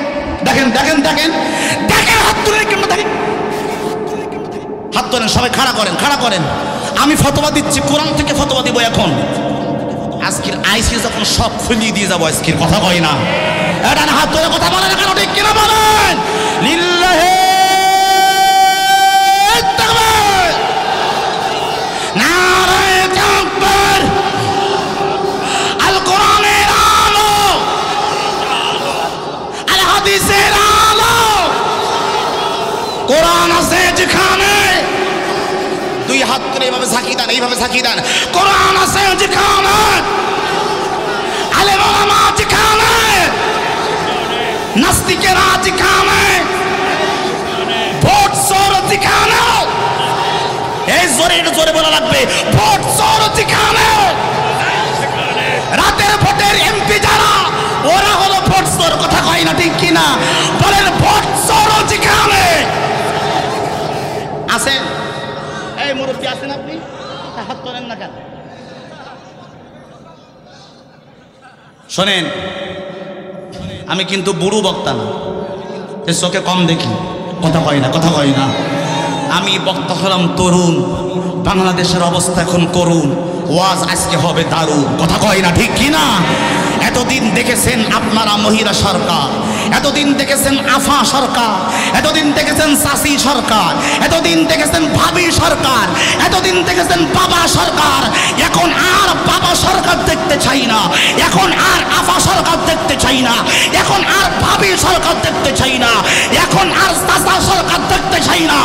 দেখেন দেখেন দেখেন দেখেন হাত তুলেন কিনা, দেখেন হাত তোলেন সবাই, খাড়া করেন, খাড়া করেন। আমি ফতোয়া দিচ্ছি, কোরআন থেকে ফতোয়া দিব এখন। আজকের আইসি যখন সব ফুলিয়ে দিয়ে যাবো, আজকের কথা কয় না, এটা হাত ধরে কথা বলে না কেন, ঠিক কিনা বলেন? লিল্লাহি তাকবীর, নারায়ে তাকবীর। আল কোরআনের আলো, আল হাদিসের আলো। কোরআন আছে যেখানে, দুই হাত করে এইভাবে ঝাঁকি দেন, এইভাবে ঝাঁকি দেন। কোরআন আছে যেখানে, আলেম ওলামা যেখানে, নাস্তিকেরা যেখানে, ভোট চোর যেখানে, এই জোরে জোরে বলা লাগবে, ভোট চোর যেখানে, রাতের ভোটের এমপি যারা, ওরা হলো ভোট চোর। কথা কয় না, ঠিক কিনা বলেন? ভোট চোর যেখানে আছে। এই মুরব্বী আছেন আপনি, হাত তোলেন না কেন? শোনেন, আমি কিন্তু বুড়ো বক্তা না, চোখে কম দেখি, কথা কয় না, কথা কয় না। আমি বক্তা হলাম তরুণ, বাংলাদেশের অবস্থা এখন করুন, ওয়াজ আজকে হবে দারুণ। কথা কয় না, ঠিক কিনা? এতদিন দেখেছেন আপনারা মহিলা সরকার, এতদিন দেখেছেন আফা সরকার, এতদিন দেখেছেন চাষি সরকার, এতদিন দেখেছেন ভাবি সরকার, এতদিন দেখেছেন বাবা সরকার। এখন আর বাবা সরকার দেখতে চাই না, এখন আর আফা সরকার দেখতে চাই না, এখন আর ভাবি সরকার দেখতে চাই না, এখন আর চাচা সরকার দেখতে চাই না।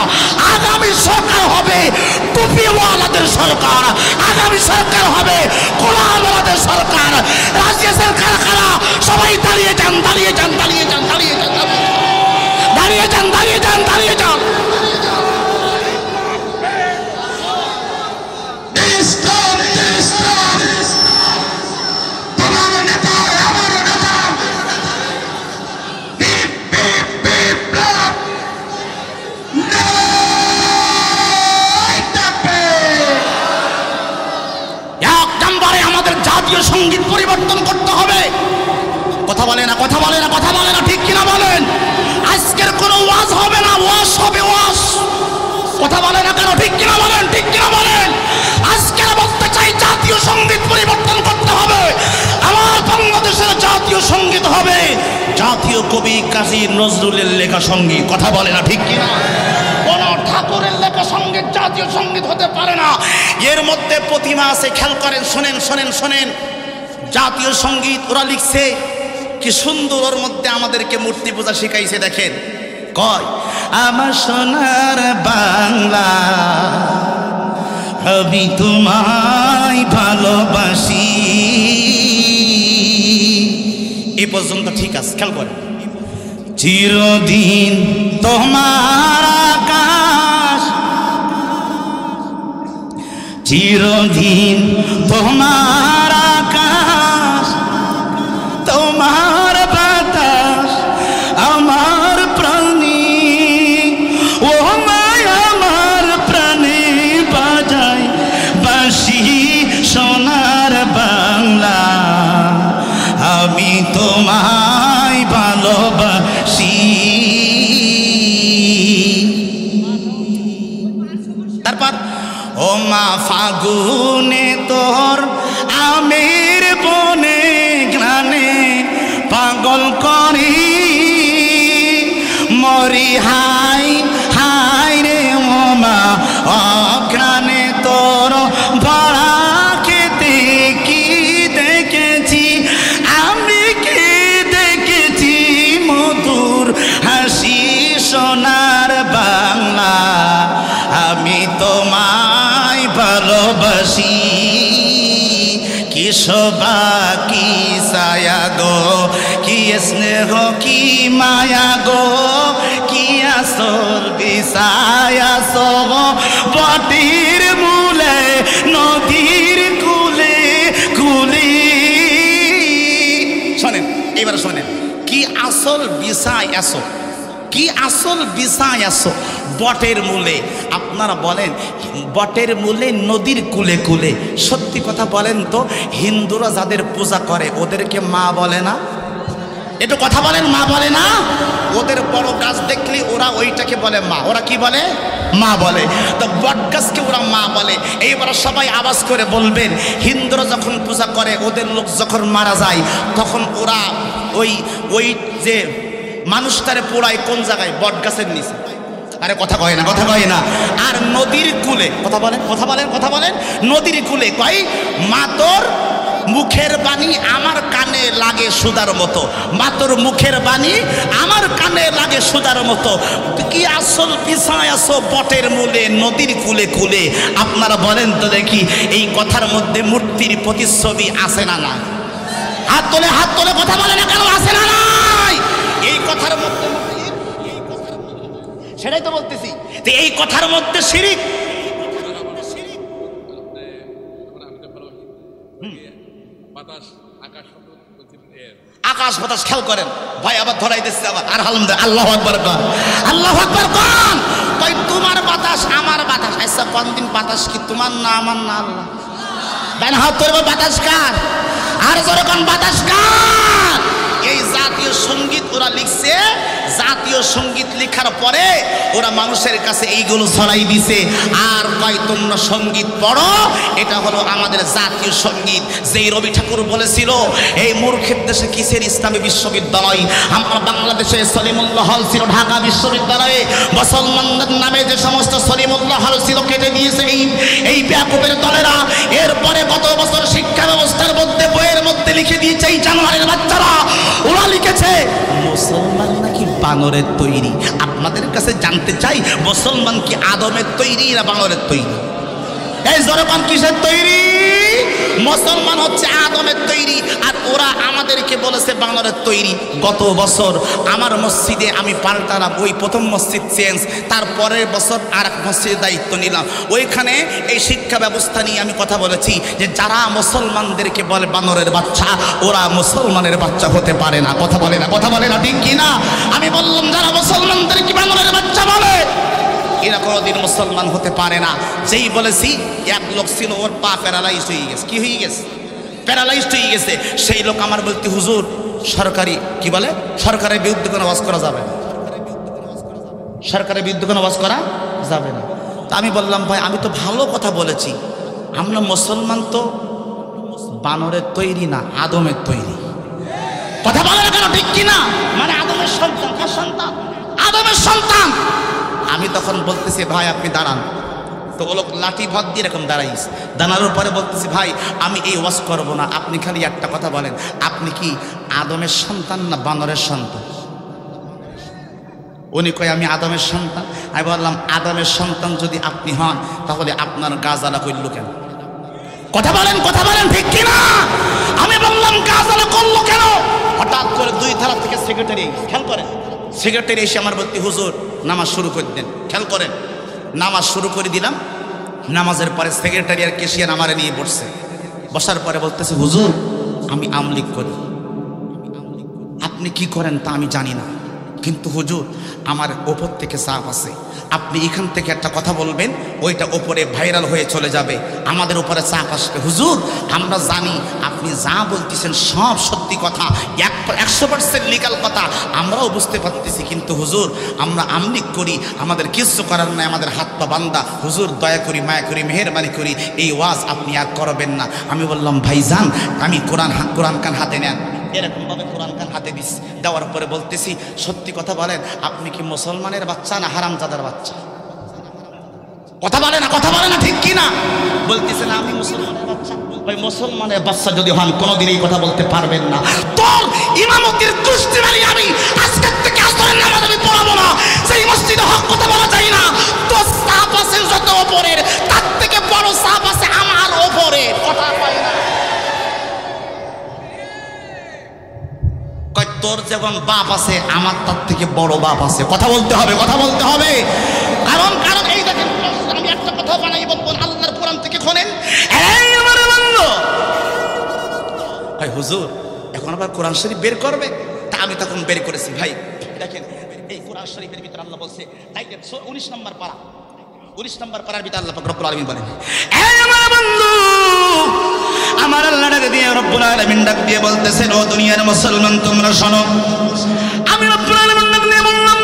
আগামী সরকার হবে টুপিওয়ালাদের সরকার, আগামী সরকার হবে কোরআনওয়ালাদের সরকার। রাজ্যের কারা কারা সবাই দাঁড়িয়ে যান, দাঁড়িয়ে যান, দাঁড়িয়ে যান, দাঁড়িয়ে যান, দাঁড়িয়ে যান, দাঁড়িয়ে যান, দাঁড়িয়ে যান। জাতীয় সঙ্গীত পরিবর্তন করতে হবে। কথা বলে না, কথা বলে না, কথা বলে না, ঠিক কিনা বলেন? আজকের কোনো ওয়াজ হবে না, ওয়াজ হবে ওয়াজ। কথা বলে না কেন, ঠিক কিনা বলেন? ঠিক কিনা বলেন? আজকের বলতে চাই, জাতীয় সঙ্গীত পরিবর্তন করতে হবে। আমার বাংলাদেশের জাতীয় সঙ্গীত হবে জাতীয় কবি কাজী নজরুলের লেখা সঙ্গীত। কথা বলে না, ঠিক কিনা? কোন ঠাকুরের লেখা সঙ্গীত জাতীয় সঙ্গীত হতে পারে না। এর মধ্যে প্রতিমা আছে, খেয়াল করেন, শোনেন, শোনেন, শোনেন। জাতীয় সঙ্গীত ওরা লিখছে কি সুন্দর, ওর মধ্যে আমাদেরকে মূর্তি পূজা শিখাইছে। দেখেন, কয় আমার সোনার বাংলা, আমি তোমায় ভালোবাসি। এই পর্যন্ত ঠিক আছে, খেয়াল করেন। চিরদিন তোমার আকাশ, চিরদিন তোমার আকাশ, তোমার বাতাস আমার প্রাণী, ও মায় আমার প্রাণে বাজায় বাঁশি সোনার বাংলা, আমি তোমায় ভালোবাসি। তারপর ও মা ফাগুনে তোর আমের বনে ঘ্রাণে পাগল করি মরি, হাই হাই রে ও মা অঘ্রাণে তোর ভরা খেতে কি দেখেছি আমি, কি দেখেছি মধুর হাসি সোনার বাংলা, আমি তোমায় ভালোবাসি। কি শোভা কি ছায়া গো, কি স্নেহ কি মায়া গো, কি আসল বিছায়াছ বটির মূলে নদীর কুলে কুলি। শোনেন, এবার শোনেন, কি আসল বিছায়াছ, কি আসল বিছায়াছ বটের মূলে। আপনারা বলেন বটের মূলে নদীর কুলে কুলে, সত্যি কথা বলেন তো, হিন্দুরা যাদের পূজা করে ওদেরকে মা বলে না? একটু কথা বলেন, মা বলে না? ওদের বড় গাছ দেখলে ওরা ওইটাকে বলে মা। ওরা কি বলে? মা বলে। তো বট গাছকে ওরা মা বলে। এইবার সবাই আওয়াজ করে বলবেন, হিন্দুরা যখন পূজা করে, ওদের লোক যখন মারা যায়, তখন ওরা ওই যে মানুষটারে পোড়ায় কোন জায়গায়? বট গাছের নিচে। আরে কথা কয় না, কথা কয় না। আর নদীর কূলে, কথা বলেন, কথা বলেন, কথা বলেন, নদীর কূলে কয় মা তোর মুখের বাণী আমার কানে লাগে সুদার মতো, মা তোর মুখের বাণী আমার কানে লাগে সুদার মতো। কি আসল পিছায় আসো বটের মূলে, নদীর কূলে কূলে। আপনারা বলেন তো দেখি, এই কথার মধ্যে মূর্তির প্রতিচ্ছবি আছে না না? হাত তোলে, হাত তোলে, কথা বলে না কেন? আছে না নাই? এই কথার মধ্যে, সেটাই তো বলতেছি, এই কথার মধ্যে শিরিক। আকাশ বাতাস খেয়াল করেন ভাই, আবার ধরাই দিচ্ছে আবার। আর আল্লাহু আকবার কর, আল্লাহু আকবার কর। কই তোমার বাতাস আমার বাতাস। আচ্ছা কোন দিন বাতাস কি তোমার না আমার না? আল্লাহ। দেন হাত ধরবে, বাতাস কার? আর যখন বাতাস কার? এই জাতীয় সঙ্গীত ওরা লিখছে। জাতীয় সঙ্গীত লেখার পরে ওরা মানুষের কাছে এইগুলো ছড়াই দিছে। আর কয় তোমরা সঙ্গীত পড়ো, এটা হলো আমাদের জাতীয় সঙ্গীত। যেই রবি ঠাকুর বলেছিল, এই মূর্খের দেশে কিসের ইসলামী বিশ্ববিদ্যালয়? আমার বাংলাদেশে সলিমুল্লাহ হল ছিল, ঢাকা বিশ্ববিদ্যালয়ে মুসলমানদের নামে যে সমস্ত সলিমুল্লাহ হল ছিল কেটে দিয়েছে এই ব্যাকুপের দলেরা। এরপরে গত বছর শিক্ষা ব্যবস্থার মধ্যে বইয়ের মধ্যে লিখে দিয়েছে এই জানোয়ারের বাচ্চারা। ওরা লিখেছে মুসলমান নাকি বানরের তৈরি। আপনাদের কাছে জানতে চাই, মুসলমান কি আদমের তৈরি না বানরের তৈরি? এই জনগণ কিসের তৈরি? মুসলমান হচ্ছে আদমের তৈরি, আর ওরা আমাদেরকে বলেছে বানরের তৈরি। গত বছর আমার মসজিদে আমি পাল্টালাম, ওই প্রথম মসজিদ চেঞ্জ, তারপরের বছর আর এক মসজিদের দায়িত্ব নিলাম। ওইখানে এই শিক্ষা ব্যবস্থা নিয়ে আমি কথা বলেছি যে যারা মুসলমানদেরকে বলে বানরের বাচ্চা, ওরা মুসলমানের বাচ্চা হতে পারে না। কথা বলে না, কথা বলে না, ঠিক কিনা? আমি বললাম যারা মুসলমানদেরকে বানরের বাচ্চা বলে, এরা কোনোদিন মুসলমান হতে পারে না। যেই বলেছি, এক লোক ছিল, ওর পা প্যারালাইজ হয়ে গেছে। কি হয়ে গেছে? প্যারালাইজড হয়ে গেছে। সেই লোক আমার বলতে, হুজুর সরকারি কি বলে, সরকারের বিরুদ্ধে কোনো আওয়াজ করা যাবে না, সরকারের বিরুদ্ধে কোনো আওয়াজ করা যাবে না। তা আমি বললাম, ভাই আমি তো ভালো কথা বলেছি, আমরা মুসলমান তো বানরের তৈরি না, আদমের তৈরি। কথা বলে না কেন, ঠিক কিনা? মানে আদমের সন্তান। কার সন্তান? আদমের সন্তান। আমি তখন বলতেছি, ভাই আপনি দাঁড়ান। তো ও লোক লাঠি ভর দিয়ে এরকম দাঁড়াইস। দাঁড়ানোর পরে বলতেছি, ভাই আমি এই ওয়াজ করবো না, আপনি খালি একটা কথা বলেন, আপনি কি আদমের সন্তান না বানরের সন্তান? উনি কয় আমি আদমের সন্তান। আমি বললাম, আদমের সন্তান যদি আপনি হন, তাহলে আপনার গাজালা করলো কেন? কথা বলেন, কথা বলেন, ঠিক কিনা? আমি বললাম গাজালা করলো কেন? হঠাৎ করে দুই ধারা থেকে সেক্রেটারি, খেয়াল করেন, সেক্রেটারি এসে আমার বলতে, হুজুর নামাজ শুরু করে দেন। খেয়াল করেন, নামাজ শুরু করে দিলাম। নামাজের পরে সেক্রেটারি আর কেশিয়ার আমারে নিয়ে বসছে। বসার পরে বলতেছে, হুজুর আমি আমলিক করি। আপনি কি করেন তা আমি জানি না, কিন্তু হুজুর আমার ওপর থেকে চাপ আছে, আপনি এখান থেকে একটা কথা বলবেন, ওইটা ওপরে ভাইরাল হয়ে চলে যাবে, আমাদের উপরে চাপ আসবে। হুজুর আমরা জানি আপনি যা বলতেছেন সব সত্যি কথা, 100% লিগাল কথা, আমরাও বুঝতে পারতেছি, কিন্তু হুজুর আমরা আমলিক করি, আমাদের কিচ্ছু করার নাই, আমাদের হাত পা বান্দা। হুজুর দয়া করি, মায়া করি, মেহেরবানি করি, এই ওয়াজ আপনি আর করবেন না। আমি বললাম, ভাইজান আমি কোরআন কান হাতে নেন। এরকমভাবে কোরআন কান হাতে দিস। দেওয়ার পরে বলতেছি, সত্যি কথা বলেন, আপনি কি মুসলমানের বাচ্চা না হারামজাদার বাচ্চা? কথা বলে না, কথা বলে না, ঠিক কিনা? বলতেছে না আমি মুসলমানের বাচ্চা। ভাই মুসলমানের বাচ্চা যদি হন, কোনোদিন এই কথা বলতে পারবেন না। তোর ইমামতির কুস্তি মারি আমি আজকের থেকে আসরের নামাজ আমি পড়াবো না। সেই মসজিদে হক কথা বলা যায় না। তোর সাপ আছে যত ওপরের, তার থেকে বড় সাপ আছে আমার ওপরে। কথা পাই না। তোর যেমন বাপ আছে, আমার তার থেকে বড় বাপ আছে। কথা বলতে হবে, কথা বলতে হবে। কারণ এই দেখেন, আমি একটা কথা বানাই বলবো, আল্লাহর কোরআন থেকে শোনেন। এই আমার বন্ধু, ভাই হুজুর এখন আবার কোরআন শরীফ বের করবে? তা আমি তখন বের করেছি। ভাই দেখেন, এই কোরআন শরীফের ভিতরে আল্লাহ বলছে, তাই 19 নম্বর পারা, 19 নম্বর পারার ভিতরে আল্লাহ পাক রব্বুল আলামিন বলেন, এই আমার বন্ধু, আমার আল্লাহ ডাকে দিয়ে রব্বুল রব্বুল আলামিন ডাক দিয়ে বলতেছেন, ও দুনিয়ার মুসলমান তোমরা শোনো। আমি রব্বুল আলামিন ডাক দিয়ে বললাম,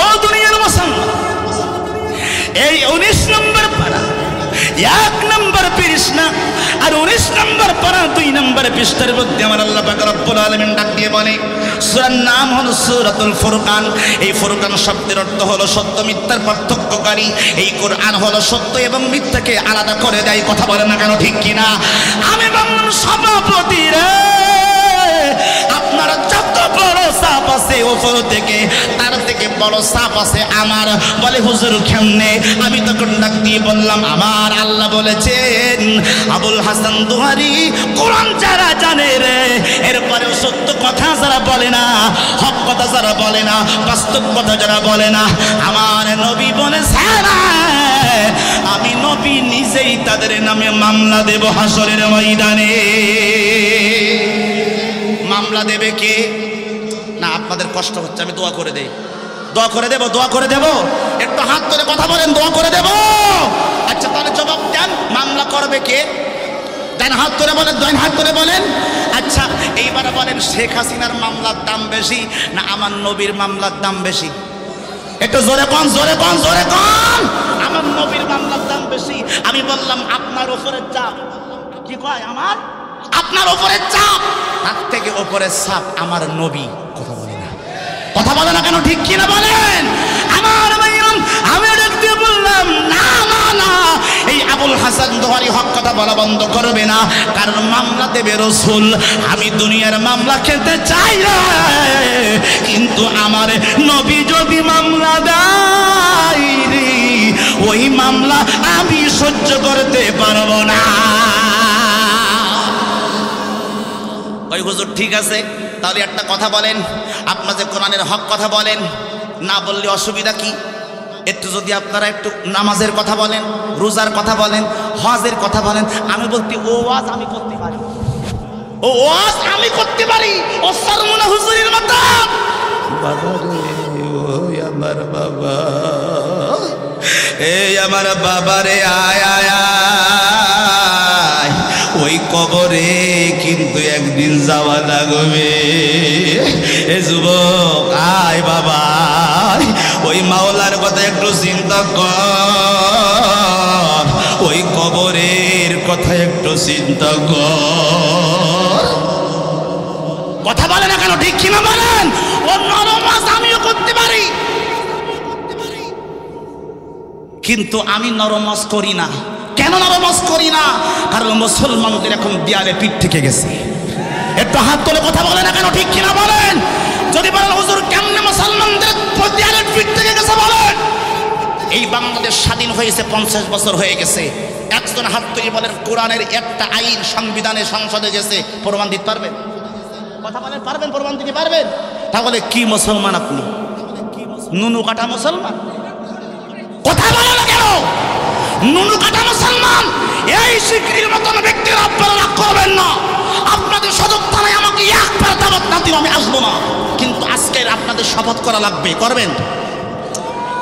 ও দুনিয়ার মুসলমান, এই 19 নম্বর পারা 1 নম্বর পৃষ্ঠা আর 19 নম্বর পারা 2 নম্বর পৃষ্ঠার মধ্যে আমার আল্লাহ পাক রব্বুল আলামিন ডাক দিয়ে বলে, সূরার নাম হলো সূরাতুল ফুরকান। এই ফুরকান শব্দের অর্থ হলো সত্য মিথ্যার পার্থক্যকারী। এই কোরআন হলো সত্য এবং মিথ্যাকে আলাদা করে দেয়। কথা বলে না কেন, ঠিক কিনা? আমি বললাম, সভাপতি রে, আপনারা যত বড় সাপ আছে ওপর থেকে, তার থেকে বড় সাপ আছে আমার। বলে হুজুর কেমনে? আমি তখন ডাক দিয়ে বললাম, আমার আল্লাহ বলেছেন, আবুল হাসান দুহারি, কোরআন যারা জানে রে, এরপরেও সত্য কথা যারা বলে না, হক কথা যারা বলে না, বাস্তব কথা যারা বলে না, আমার নবী বলেছেন, আমি নবী নিজেই তাদের নামে মামলা দেব হাসরের ময়দানে। মামলা দেবে কে? না, আপনাদের কষ্ট হচ্ছে, আমি দোয়া করে দেই। দোয়া করে দেব, দোয়া করে দেব। একটু হাত ধরে কথা বলেন, দোয়া করে দেব। আচ্ছা, তাহলে জবাব দেন, মামলা করবে কে? দেন হাত ধরে বলেন, দেন হাত ধরে বলেন। আচ্ছা, এইবার বলেন, শেখ হাসিনার মামলার দাম বেশি না আমার নবীর মামলার দাম বেশি? একটু জোরে কোন, জোরে কোন, জোরে কোন। আমার নবীর মামলার দাম বেশি। আমি বললাম, আপনার উপরে চাপ। কি কয়? আমার আপনার উপরে চাপ, তার থেকে উপরে চাপ আমার নবী। কথা বলে না, কথা বলে না কেন, ঠিক কিনা বলেন? আমার ভাইরাম, আমি দেখতে বললাম, না না না, এই আবুল হাসান দুহারি হক কথা বলা বন্ধ করবে না, কারণ মামলা দেবে রাসূল। আমি দুনিয়ার মামলা খেতে চাই না, কিন্তু আমার নবী যদি মামলা দেয়, ওই মামলা আমি সহ্য করতে পারবো না। ওই হুজুর ঠিক আছে, তাহলে একটা কথা বলেন, আপনারা যে কোরআনের হক কথা বলেন, না বললে অসুবিধা কি? একটু যদি আপনারা একটু নামাজের কথা বলেন, রোজার কথা বলেন, হজের কথা বলেন, আমি বলতে ও ওয়াজ আমি করতে পারি, ও ওয়াজ আমি করতে পারি, ও সরমুনা হুজুরের মতো। বাবা রে, ওই আমার বাবা, এই আমার বাবা রে, আয় আয় আয়, ওই কবরে কিন্তু একদিন যাওয়া লাগবে। এ যুবক, আয় বাবা, ওই মাওলার কথা একটু চিন্তা কর, ওই কবরের কথা একটু চিন্তা কর। কথা বলে না কেন, ঠিক কিনা বলেন? ও নরমাস আমিও করতে পারি, কিন্তু আমি নরমাস করি না। কেন নরমাস করি না? কারণ মুসলমানদের এখন দেয়ালে পিঠ থেকে গেছে। একটু হাত তুলে কথা বলে না কেন, ঠিক কিনা বলেন? যদি বলেন হুজুর কেমনে মুসলমানদের দেয়ালে পিঠ থেকে গেছে বলেন। এই বাংলাদেশ স্বাধীন হয়েছে 50 বছর হয়ে গেছে। একজন হাত তুলে বলেন, কোরআনের একটা আইন সংবিধানে সংসদে গেছে, প্রমাণ দিতে পারবেন? কথা বলেন, পারবেন? প্রমাণ দিতে পারবেন? তাহলে কি মুসলমান আপনি? নুনু কাটা মুসলমান? কথা বলে না কেন? নুনু কাটা মুসলমান। এই শিকরির মতন ব্যক্তির আপনারা রাগ করবেন না। আপনাদের সদর থানায় আমাকে একবার দাওয়াত না দিও, আমি আসবো না, কিন্তু আজকে আপনাদের শপথ করা লাগবে। করবেন?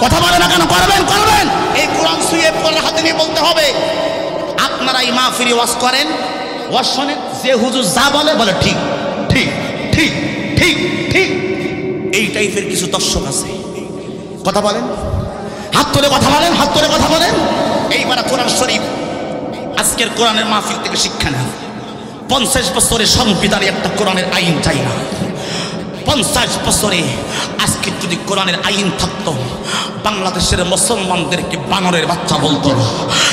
কথা বলে না কেন? করবেন? করবেন? এই কোরআন ছুঁয়ে কোরআন হাতে নিয়ে বলতে হবে। আপনারা এই মাহফিলে ওয়াজ করেন, ওয়াজ শোনেন, যে হুজুর যা বলে বলে ঠিক ঠিক ঠিক ঠিক ঠিক, এই টাইপের কিছু দর্শক আছে। কথা বলেন, হাত তুলে কথা বলেন, হাত তুলে কথা বলেন। এইবার কোরআন শরীফ, আজকের কোরআনের মাহফিল থেকে শিক্ষা নেন। 50 বছরের সংবিধানে একটা কোরআনের আইন চাই না। 50 বছরে আজকে যদি কোরআনের আইন থাকতো, বাংলাদেশের মুসলমানদেরকে বানরের বাচ্চা বলতো না।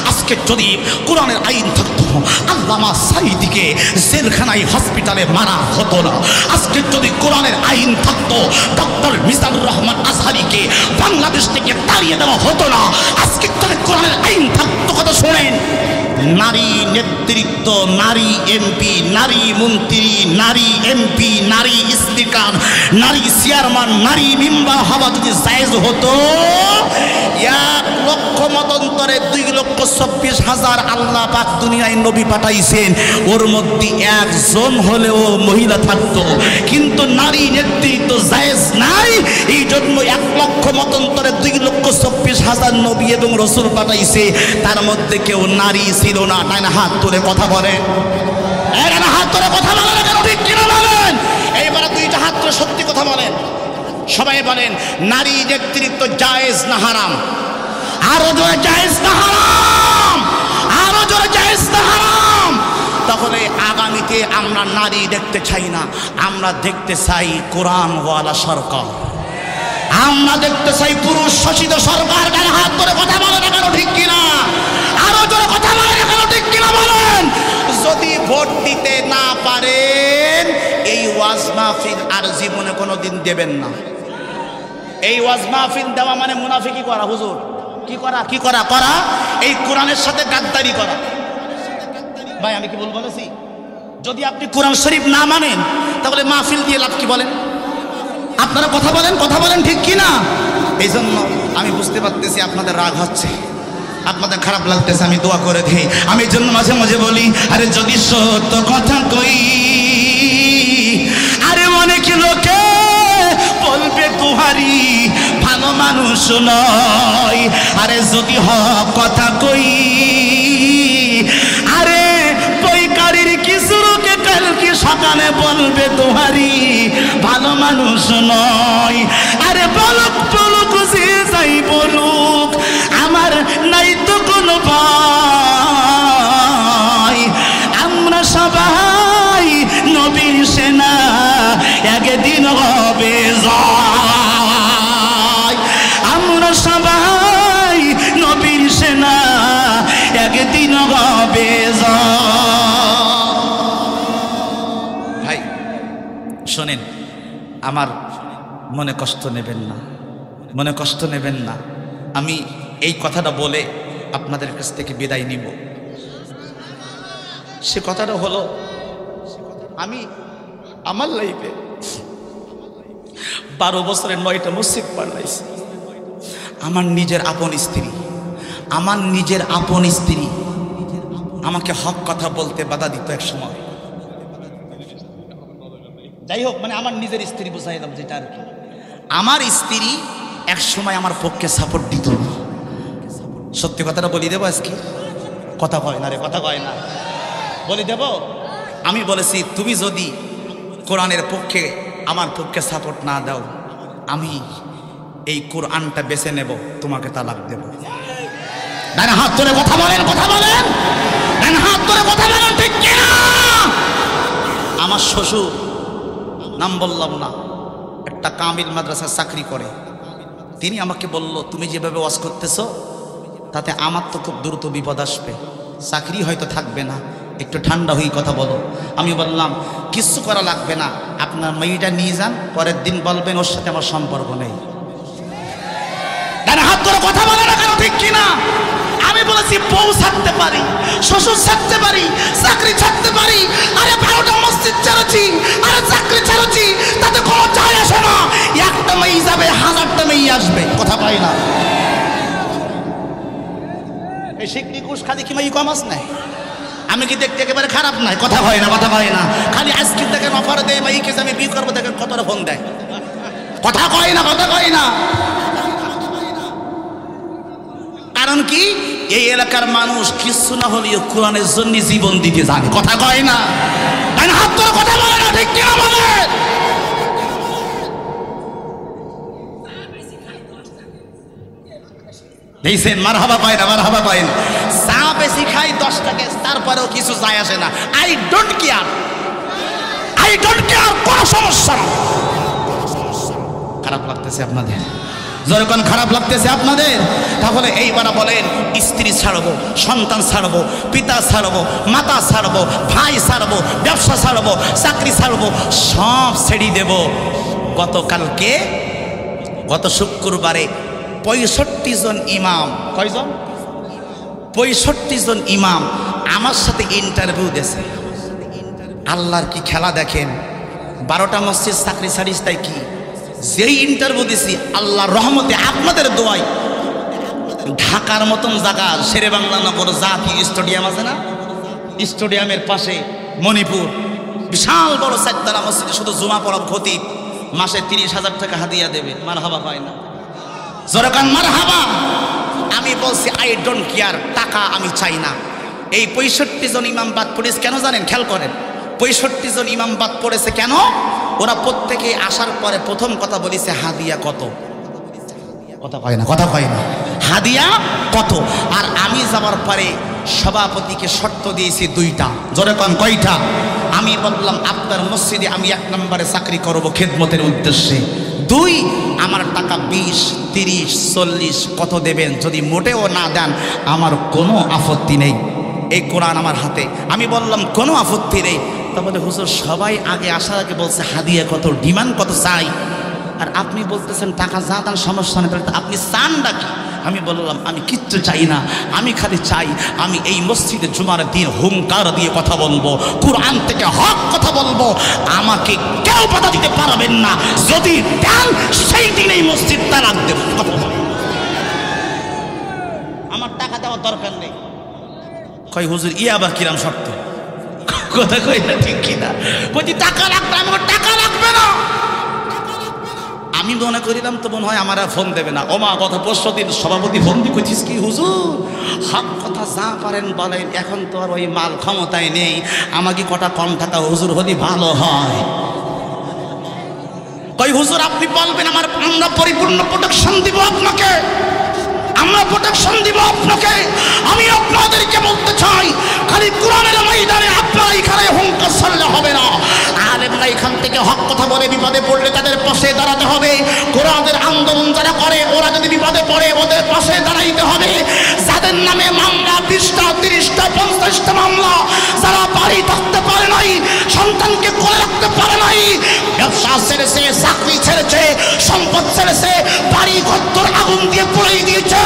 আজকে যদি কোরআনের আইন থাকতো, আল্লামা সাঈদীকে জেলখানায় হসপিটালে মারা হতো না। আজকে যদি কোরআনের আইন থাকতো, ডক্টর মিজানুর রহমান আজহারীকে বাংলাদেশ থেকে তাড়িয়ে দেওয়া হতো না। আজকে যদি কোরআনের আইন থাকতো, কথা শোনেন, নারী নেতৃত্ব, নারী এমপি, নারী মন্ত্রী, নারী এমপি, নারী স্পিকার, নারী চেয়ারম্যান, নারী মেম্বার হওয়া যদি জায়েজ হতো, 1 লক্ষ মতান্তরে 2,24,000 আল্লাহ পাক দুনিয়ায় নবী পাঠাইছেন, ওর মধ্যে একজন হলেও মহিলা থাকতো। কিন্তু নারী নেতৃত্ব জায়েজ নাই, এই জন্য 1 লক্ষ মতান্তরে 2,24,000 নবী এবং রসুল পাঠাইছে, তার মধ্যে কেউ নারী ছিল না। তাই না? হাত তুলে কথা বলেন, হাত তুলে কথা বলেন কেন, ঠিক কিনা বলেন? এইবার দুইটা হাত তুলে সত্যি কথা বলেন। সবাই বলেন নারী নেতৃত্ব জায়েজ না হারাম? আরো জোরে জায়েজ না হারাম? আরো জোরে জায়েজ না হারাম? তাহলে আগামীতে আমরা নারী দেখতে চাই না, আমরা দেখতে চাই কোরআনওয়ালা সরকার, আমরা দেখতে চাই পুরুষ শাসিত সরকার। গায়ে হাত ধরে কথা বলেন কেন, ঠিক কিনা? আরো জোরে কথা বলেন কেন, ঠিক কিনা বলেন? যদি ভোট দিতে না পারেন এই ওয়াজ মাহফিল আর জীবনে কোনোদিন দেবেন না। এই ওয়াজ মাহফিল দেওয়া মানে মুনাফিকি করা, হুজুর কি করা, কি করা করা এই কোরআনের সাথে গাদ্দারি করা। ভাই আমি কি ভুল বলেছি? যদি আপনি কোরআন শরীফ না মানেন তাহলে মাহফিল দিয়ে লাভ কি বলেন? আপনারা কথা বলেন, কথা বলেন, ঠিক কি না? এই জন্য আমি বুঝতে পারতেছি আপনাদের রাগ হচ্ছে, আপনাদের খারাপ লাগতেছে। আমি দোয়া করে দিই। আমি এই জন্য মাঝে মাঝে বলি, আরে যদি সত্য কথা কই, আরে অনেক লোকে বলবে তুহারি ভালো মানুষ নয়। আরে যদি হক কথা কই, আরে পৈকারির কিছু লোকে কালকে সকালে বলবে তুহারি ভালো মানুষ নয়। আরে বলুক বলুক যে যাই বলুক, আমার নাই তো কোনো ভয়। আমরা সবাই নবীর সেনা, একদিন হবে জয়। আমরা সবাই নবীর সেনা, একদিন হবে জয়। ভাই শোনেন, আমার মনে কষ্ট নেবেন না, মনে কষ্ট নেবেন না। আমি এই কথাটা বলে আপনাদের কাছ থেকে বিদায় নিব। সে কথাটা হলো, আমি আমার লাইফে 12 বছরে 9টা মসজিদ বানাইছি। আমার নিজের আপন স্ত্রী, আমার নিজের আপন স্ত্রী আমাকে হক কথা বলতে বাধা দিত এক সময়। যাই হোক, মানে আমার নিজের স্ত্রী বুঝাইলাম যেটা আর কি। আমার স্ত্রী এক সময় আমার পক্ষে সাপোর্ট দিত না। সত্যি কথাটা বলি দেবো আজকে? কথা কয় না রে, কথা কয় না, বলি দেব? আমি বলেছি তুমি যদি কোরআনের পক্ষে আমার পক্ষে সাপোর্ট না দাও, আমি এই কোরআনটা বেছে নেব, তোমাকে তালাক দেব। ডান হাত ধরে কথা বলেন, কথা বলেন, ডান হাত ধরে কথা বলেন, ঠিক কিনা? আমার শ্বশুর, নাম বললাম না, একটা কামিল মাদ্রাসার চাকরি করে। তিনি আমাকে বলল, তুমি যেভাবে ওয়াজ করতেছো তাতে আমার তো খুব দ্রুত বিপদ আসবে, চাকরি হয়তো থাকবে না, একটু ঠান্ডা হয়ে কথা বলো। আমি বললাম কিচ্ছু করা লাগবে না, আপনার মেয়েটা নিয়ে যান, পরের দিন বলবেন ওর সাথে আমার সম্পর্ক নেই। হাত ধরে কথা বলে না কেন, ঠিক কিনা? আমি বলেছি বউ ছাড়তে পারি, শ্বশুর ছাড়তে পারি, চাকরি ছাড়তে পারি। আরে 12টা মসজিদ ছেড়েছি, আরে চাকরি ছেড়েছি, তাতে কোনো যায় আসে না। একটা মেয়ে যাবে, 1000টা মেয়ে আসবে, কথা পাই না। এই শিকড়ি কুশ খালি কি মেয়ে কম আস নাই? আমি কি দেখতে একেবারে খারাপ নাই? কথা হয় না, কথা হয় না। খালি আজকে দেখেন অফার দেয় মেয়েকে যে আমি বিয়ে করবো, দেখেন কতটা ফোন দেয়, কথা কয় না, কথা কয় না। কারণ কি? এই এলাকার মানুষ কিছু না হলেও কোরআনের জন্য জীবন দিতে জানে, কথা কয় না। হাত ধরে কথা বলে না, ঠিক কিনা বলে? দেখছেন, মারহাবা পায় না, মারহাবা পায় না। চা বেশি খাই 10 টাকা, তারপরেও কিছু যায় আসে না। I don't care, I don't care, কোনো সমস্যা না। খারাপ লাগতেছে আপনাদের? যখন খারাপ লাগতেছে আপনাদের, তাহলে এইবার বলেন স্ত্রী ছাড়বো, সন্তান ছাড়বো, পিতা ছাড়বো, মাতা ছাড়বো, ভাই ছাড়বো, ব্যবসা ছাড়বো, চাকরি ছাড়বো, সব ছেড়ে দেব। গতকালকে, গত শুক্রবারে 65 জন ইমাম, কয়জন? 65 জন ইমাম আমার সাথে ইন্টারভিউ দিয়েছে। আল্লাহর কি খেলা দেখেন, 12টা মসজিদ চাকরি ছাড়িস তাই কি? যেই ইন্টারভিউ দিছি, আল্লাহর রহমতে আপনাদের দোয়ায় ঢাকার মতন জায়গা, শেরে বাংলা নগর জাতীয় স্টেডিয়াম আছে না, স্টেডিয়ামের পাশে মণিপুর, বিশাল বড় 4তলা মসজিদে শুধু জুমা পড়া খতিব মাসে 30,000 টাকা হাদিয়া দেবে। মারহাবা পায় না? জোরে কান মারহাবা। আমি বলছি আই ডোন্ট কেয়ার, টাকা আমি চাই না, এই 65 জন ইমাম বাদ পড়েছে কেন জানেন? খেয়াল করেন, 65 জন ইমাম বাদ পড়েছে কেন? ওরা প্রত্যেকে আসার পরে প্রথম কথা বলেছে হাদিয়া কত? কথা কয় না, কথা কয় না, হাদিয়া কত? আর আমি যাবার পরে সভাপতিকে শর্ত দিয়েছি 2টা। জোরে কন কয়টা? আমি বললাম আপনার মসজিদে আমি 1 নম্বরে চাকরি করব খেদমতের উদ্দেশ্যে। 2, আমার টাকা 20, 30, 40 কত দেবেন, যদি মোটেও না দেন আমার কোনো আপত্তি নেই, এই কোরআন আমার হাতে। আমি বললাম কোনো আপত্তি নেই। তারপরে হুজুর সবাই আগে আসার আগে বলছে হাদিয়া কত, ডিমান্ড কত চাই, আর আপনি বলতেছেন টাকা যা দান সমস্যা নেই, তাহলে আপনি চান নাকি? আমি বললাম আমি কিচ্ছু চাই না, আমি খালি চাই আমি এই মসজিদে জুমার দিন হুঙ্কার দিয়ে কথা বলবো, কোরআন থেকে হক কথা বলবো, আমাকে কেউ বাধা দিতে পারবেন না, যদি দেন সেই দিন এই মসজিদ তালাক দেব। আমার টাকা দেওয়ার দরকার নেই। কই হুজুর ইয়া আবার কিরাম শর্ত? কথা কই না ঠিক কিনা? বলছি টাকা লাগবে, আমার টাকা লাগবে না। আমি মনে করিলাম তো মনে হয় আমার ফোন দেবে না। ওমা কথা 5 দিন সভাপতি ফোন দিয়ে কইছিস কি হুজুর হক কথা যা পারেন বলেন, এখন তো আর ওই মাল ক্ষমতায় নেই, আমাকে কটা কম টাকা হুজুর হলে ভালো হয়। কই হুজুর আপনি বলবেন আমরা পরিপূর্ণ প্রোটেকশন দিব আপনাকে, আমরা প্রোটেকশন দিব আপনাকে। আমি আপনাদেরকে বলতে চাই খালি কোরআনের ময়দানে আপনারা এখানে হুঙ্কার ছাড়লে হবে না, আলেমরা এখান থেকে হক কথা বলে বিপদে পড়লে তাদের পাশে দাঁড়াতে হবে। কোরআনের আন্দোলন যারা করে ওরা যদি বিপদে পড়ে ওদের পাশে দাঁড়াইতে হবে। যাদের নামে মামলা 20টা 30টা 50টা মামলা, যারা বাড়ি থাকতে পারে নাই, সন্তানকে কোলে রাখতে পারে নাই, ব্যবসা ছেড়েছে, চাকরি ছেড়েছে, সম্পদ ছেড়েছে, বাড়ি ঘর আগুন দিয়ে পুড়িয়ে দিয়েছে,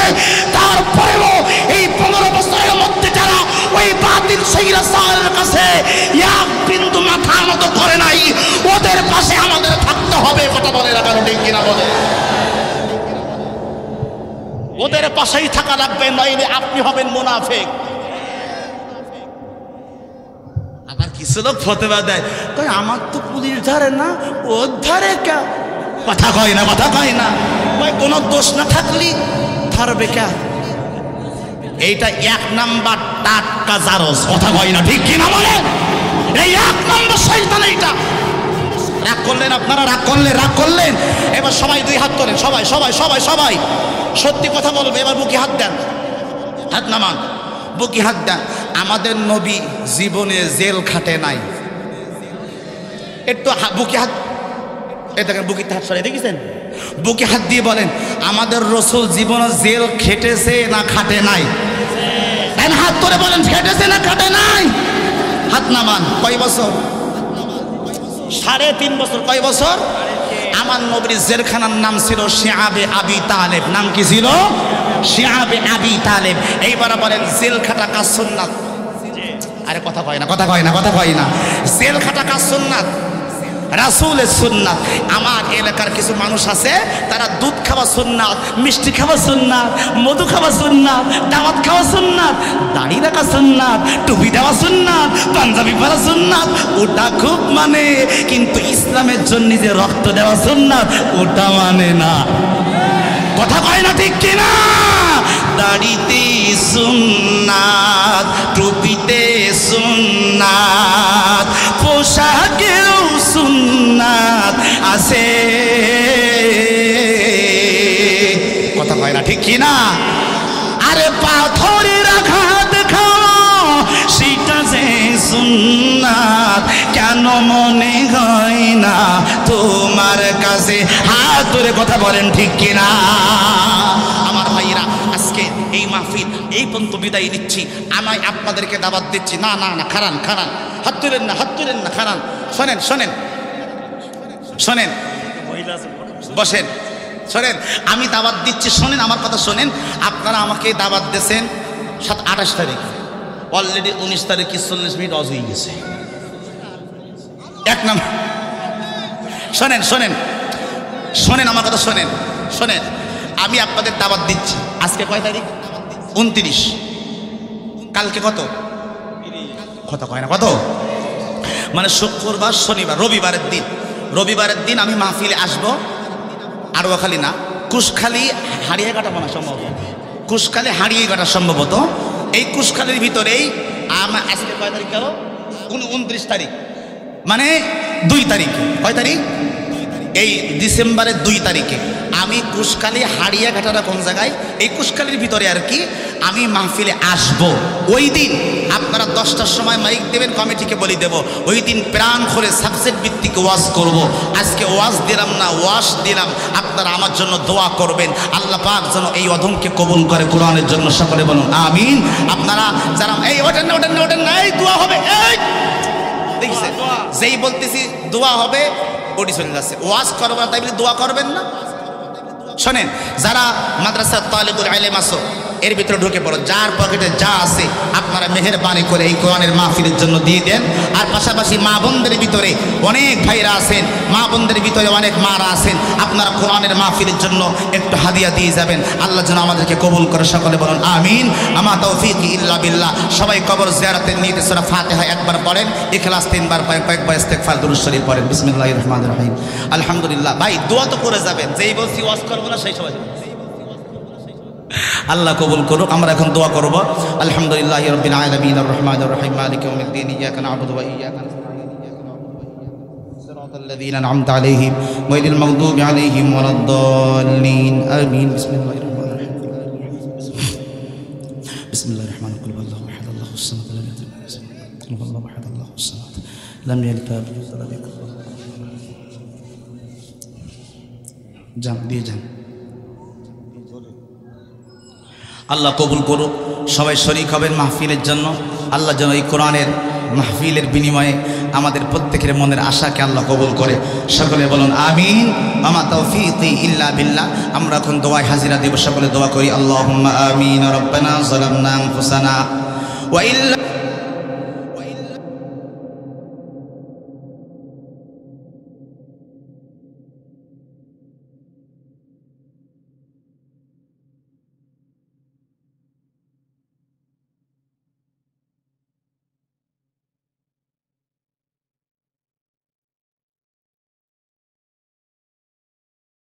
তারপরেও এই 15 বছরের মধ্যে যারা ওই বাতিল সৈরাচারের কাছে এক বিন্দু মাথা নত করে নাই, ওদের পাশে আমাদের থাকতে হবে। কথা বলে না কারণ ঠিক কিনা বলে? ওদের পাশেই থাকা লাগবে, নইলে আপনি হবেন মুনাফিক। আবার কিছু লোক ফতোয়া দেয়, কই আমার তো পুলিশ ধরে না, ও ধরে কে? কথা কয় না, কথা কয় না। কই কোনো দোষ না থাকলি ধরবে কে? এইটা 1 নাম্বার টাটকা জারজ। কথা কয় না ঠিক কিনা বলে? এই 1 নম্বর শয়তান। এইটা রাগ করলেন আপনারা, রাগ করলেন। এবার সবাই 2 হাত তোলেন, সবাই সবাই সবাই সবাই সত্যি কথা বলবে। এবার বুকে হাত দেন, হাত নামান, বুকে হাত দেন। আমাদের নবী জীবনে জেল খাটে নাই। একটু বুকে হাত, এই দেখেন বুকে হাত সরাই দেখেছেন, বুকে হাত দিয়ে বলেন আমাদের রাসূল জীবনে জেল খেটেছে না খাটে নাই? হাত ধরে বলেন খেটেছে না খাটে নাই? হাত নামান। কয় বছর? 3.5 বছর। কয় বছর? আমার নবীর জেলখানার নাম ছিল শিআবে আবি তালেব। নাম কি ছিল? শিআবে আবি তালেব। এইবার বলেন জেল খাটা কাজ সুন্নাত। আরে কথা কয় না, কথা কয় না, কথা কয় না। জেল খাটা কাজ সুন্নাত, রাসূলের সুন্নাত। আমার এলাকার কিছু মানুষ আছে তারা দুধ খাওয়া সুন্নাত, মিষ্টি খাওয়া সুন্নাত, মধু খাওয়া সুন্নাত, দাওয়াত খাওয়া সুন্নাত, দাড়ি রাখা সুন্নাত, টুপি দেওয়া সুন্নাত, পাঞ্জাবি পরা সুন্নাত, ওটা খুব মানে, কিন্তু ইসলামের জন্য যে রক্ত দেওয়া সুন্নাত ওটা মানে না। কথা কয় না ঠিক কিনা? দাড়িতে সুন্নাত, টুপিতে সুন্নাত, পোশাকেও সুন্নাত আছে। কথা কয় না ঠিক কিনা? আরে পাথরের আঘাত খাও সেটা যে সুন্নাত, কেন মনে হয় না তোমার কাছে? হাত ধরে কথা বলেন ঠিক কিনা? আমার ভাইরা আজকে এই মাহফিল এই পর্যন্ত বিদায় নিচ্ছি। আমি আপনাদেরকে দাওয়াত দিচ্ছি। না না না, খারান খারান, হাত তুলেন না, হাত তুলেন না, খারান। শোনেন শোনেন শোনেন, বসেন, শোনেন আমি দাওয়াত দিচ্ছি, শোনেন আমার কথা শোনেন। আপনারা আমাকে দাওয়াত দিয়েছেন 28 তারিখ, অলরেডি 19 তারিখ 40 মিনিট অজ হয়ে গেছে। 1 নম্বর শোনেন শোনেন শোনেন আমার কথা শোনেন শোনেন, আমি আপনাদের দাওয়াত দিচ্ছি। আজকে কয় তারিখ? 29। কালকে কত? কথা কয় না, কত? মানে শুক্রবার, শনিবার, রবিবারের দিন। রবিবারের দিন আমি মাহফিলে আসবো। আরোয়াখালী না, কুশখালী হারিয়ে কাটা মনে সম্ভবত, কুশখালী হারিয়ে কাটা সম্ভবত। এই কুশখালীর ভিতরেই আজকে কয় তারিখ গেল? 29 তারিখ, মানে 2 তারিখে। কয় তারিখ? এই ডিসেম্বরের 2 তারিখে আমি কুশকালী হাড়িয়াঘাটার কোন জায়গায়, এই কুশকালীর ভিতরে আর কি, আমি মাহফিলে আসব। ওই দিন আপনারা 10টার সময় মাইক দেবেন, কমিটিকে বলে দেব। ওই দিন প্রাণ খুলে সাবজেক্ট ভিত্তিক ওয়াজ করব। আজকে ওয়াজ দিলাম না, ওয়াজ দিলাম। আপনারা আমার জন্য দোয়া করবেন, আল্লাহ পাক যেন এই অধমকে কবুল করে কোরআনের জন্য। সকলে বলুন আমিন। আপনারা যারা এই ওঠেন না, ওঠেন না, ওঠেন না, এই দোয়া হবে, এই দেখছেন, যেই বলতেছি দোয়া হবে ওটি চলে যাচ্ছে। ওয়াজ করবেন তাই বলে দোয়া করবেন না। শোনেন, যারা মাদ্রাসার তালিবুল ইলম আছো এর ভিতরে ঢুকে পড়ো, যার পকেটে যা আছে আপনারা মেহেরবানি করে এই কোরআনের মাহফিলের জন্য দিয়ে দেন। আর পাশাপাশি মা বোনদের ভিতরে অনেক ভাইরা আছেন, মা বোনদের ভিতরে অনেক মারা আছেন, আপনারা কোরআনের মাহফিলের জন্য একটু হাদিয়া দিয়ে যাবেন। আল্লাহ যেন আমাদেরকে কবুল করে। সকলে বলুন আমিন। আমা তাওফীকি ইল্লা বিল্লাহ। সবাই কবর জিয়ারতের নিয়তে সূরা ফাতিহা একবার পড়েন, ইখলাস 3 বার পড়েন, কয়েকবার ইস্তেগফার দুরূদ শরীফ পড়েন। বিসমিল্লাহির রহমানির রহিম। আলহামদুলিল্লাহ। ভাই দোয়া তো করে যাবেন, যেই বলছি ওয়াজ করব না সেই সময় আল্লাহ কবুল করুক। আমরা এখন দোয়া করব। আলহামদুলিল্লাহি রাব্বিল আলামিন আর রহমানির রহিম মালিকি ইয়াউমিদ্দিন ইয়্যাকা না'বুদু ওয়া ইয়্যাকা নাস্তাঈন সিরাতাল লাযীনা আন'আমতা আলাইহিম গায়রিল মাগদুবি আলাইহিম ওয়ালাদ-দাল্লিন আমিন। বিসমিল্লাহির রহমানির রহিম। বিসমিল্লাহির রহমানির রহিম। আল্লাহু আহাদ আল্লাহুস সামাদ লাম ইয়ালিদ ওয়া লাম ইউলাদ আল্লাহু আহাদ আল্লাহুস সামাদ লাম ইয়ালিদ ওয়া লাম ইউলাদ। যান দিয়ে যান। আল্লাহ কবুল করুক। সবাই শরীক হবেন মাহফিলের জন্য। আল্লাহ যেন এই কোরআনের মাহফিলের বিনিময়ে আমাদের প্রত্যেকের মনের আশাকে আল্লাহ কবুল করে। সকলে বলুন আমিন। আমা তাওফীকি ইল্লা বিল্লাহ। আমরা এখন দোয়ায় হাজিরা দেব। সকলে দোয়া করি। আল্লাহুম্মা আমিন। রব্বানা যালামনা আনফুসানা ওয়া ইল্লা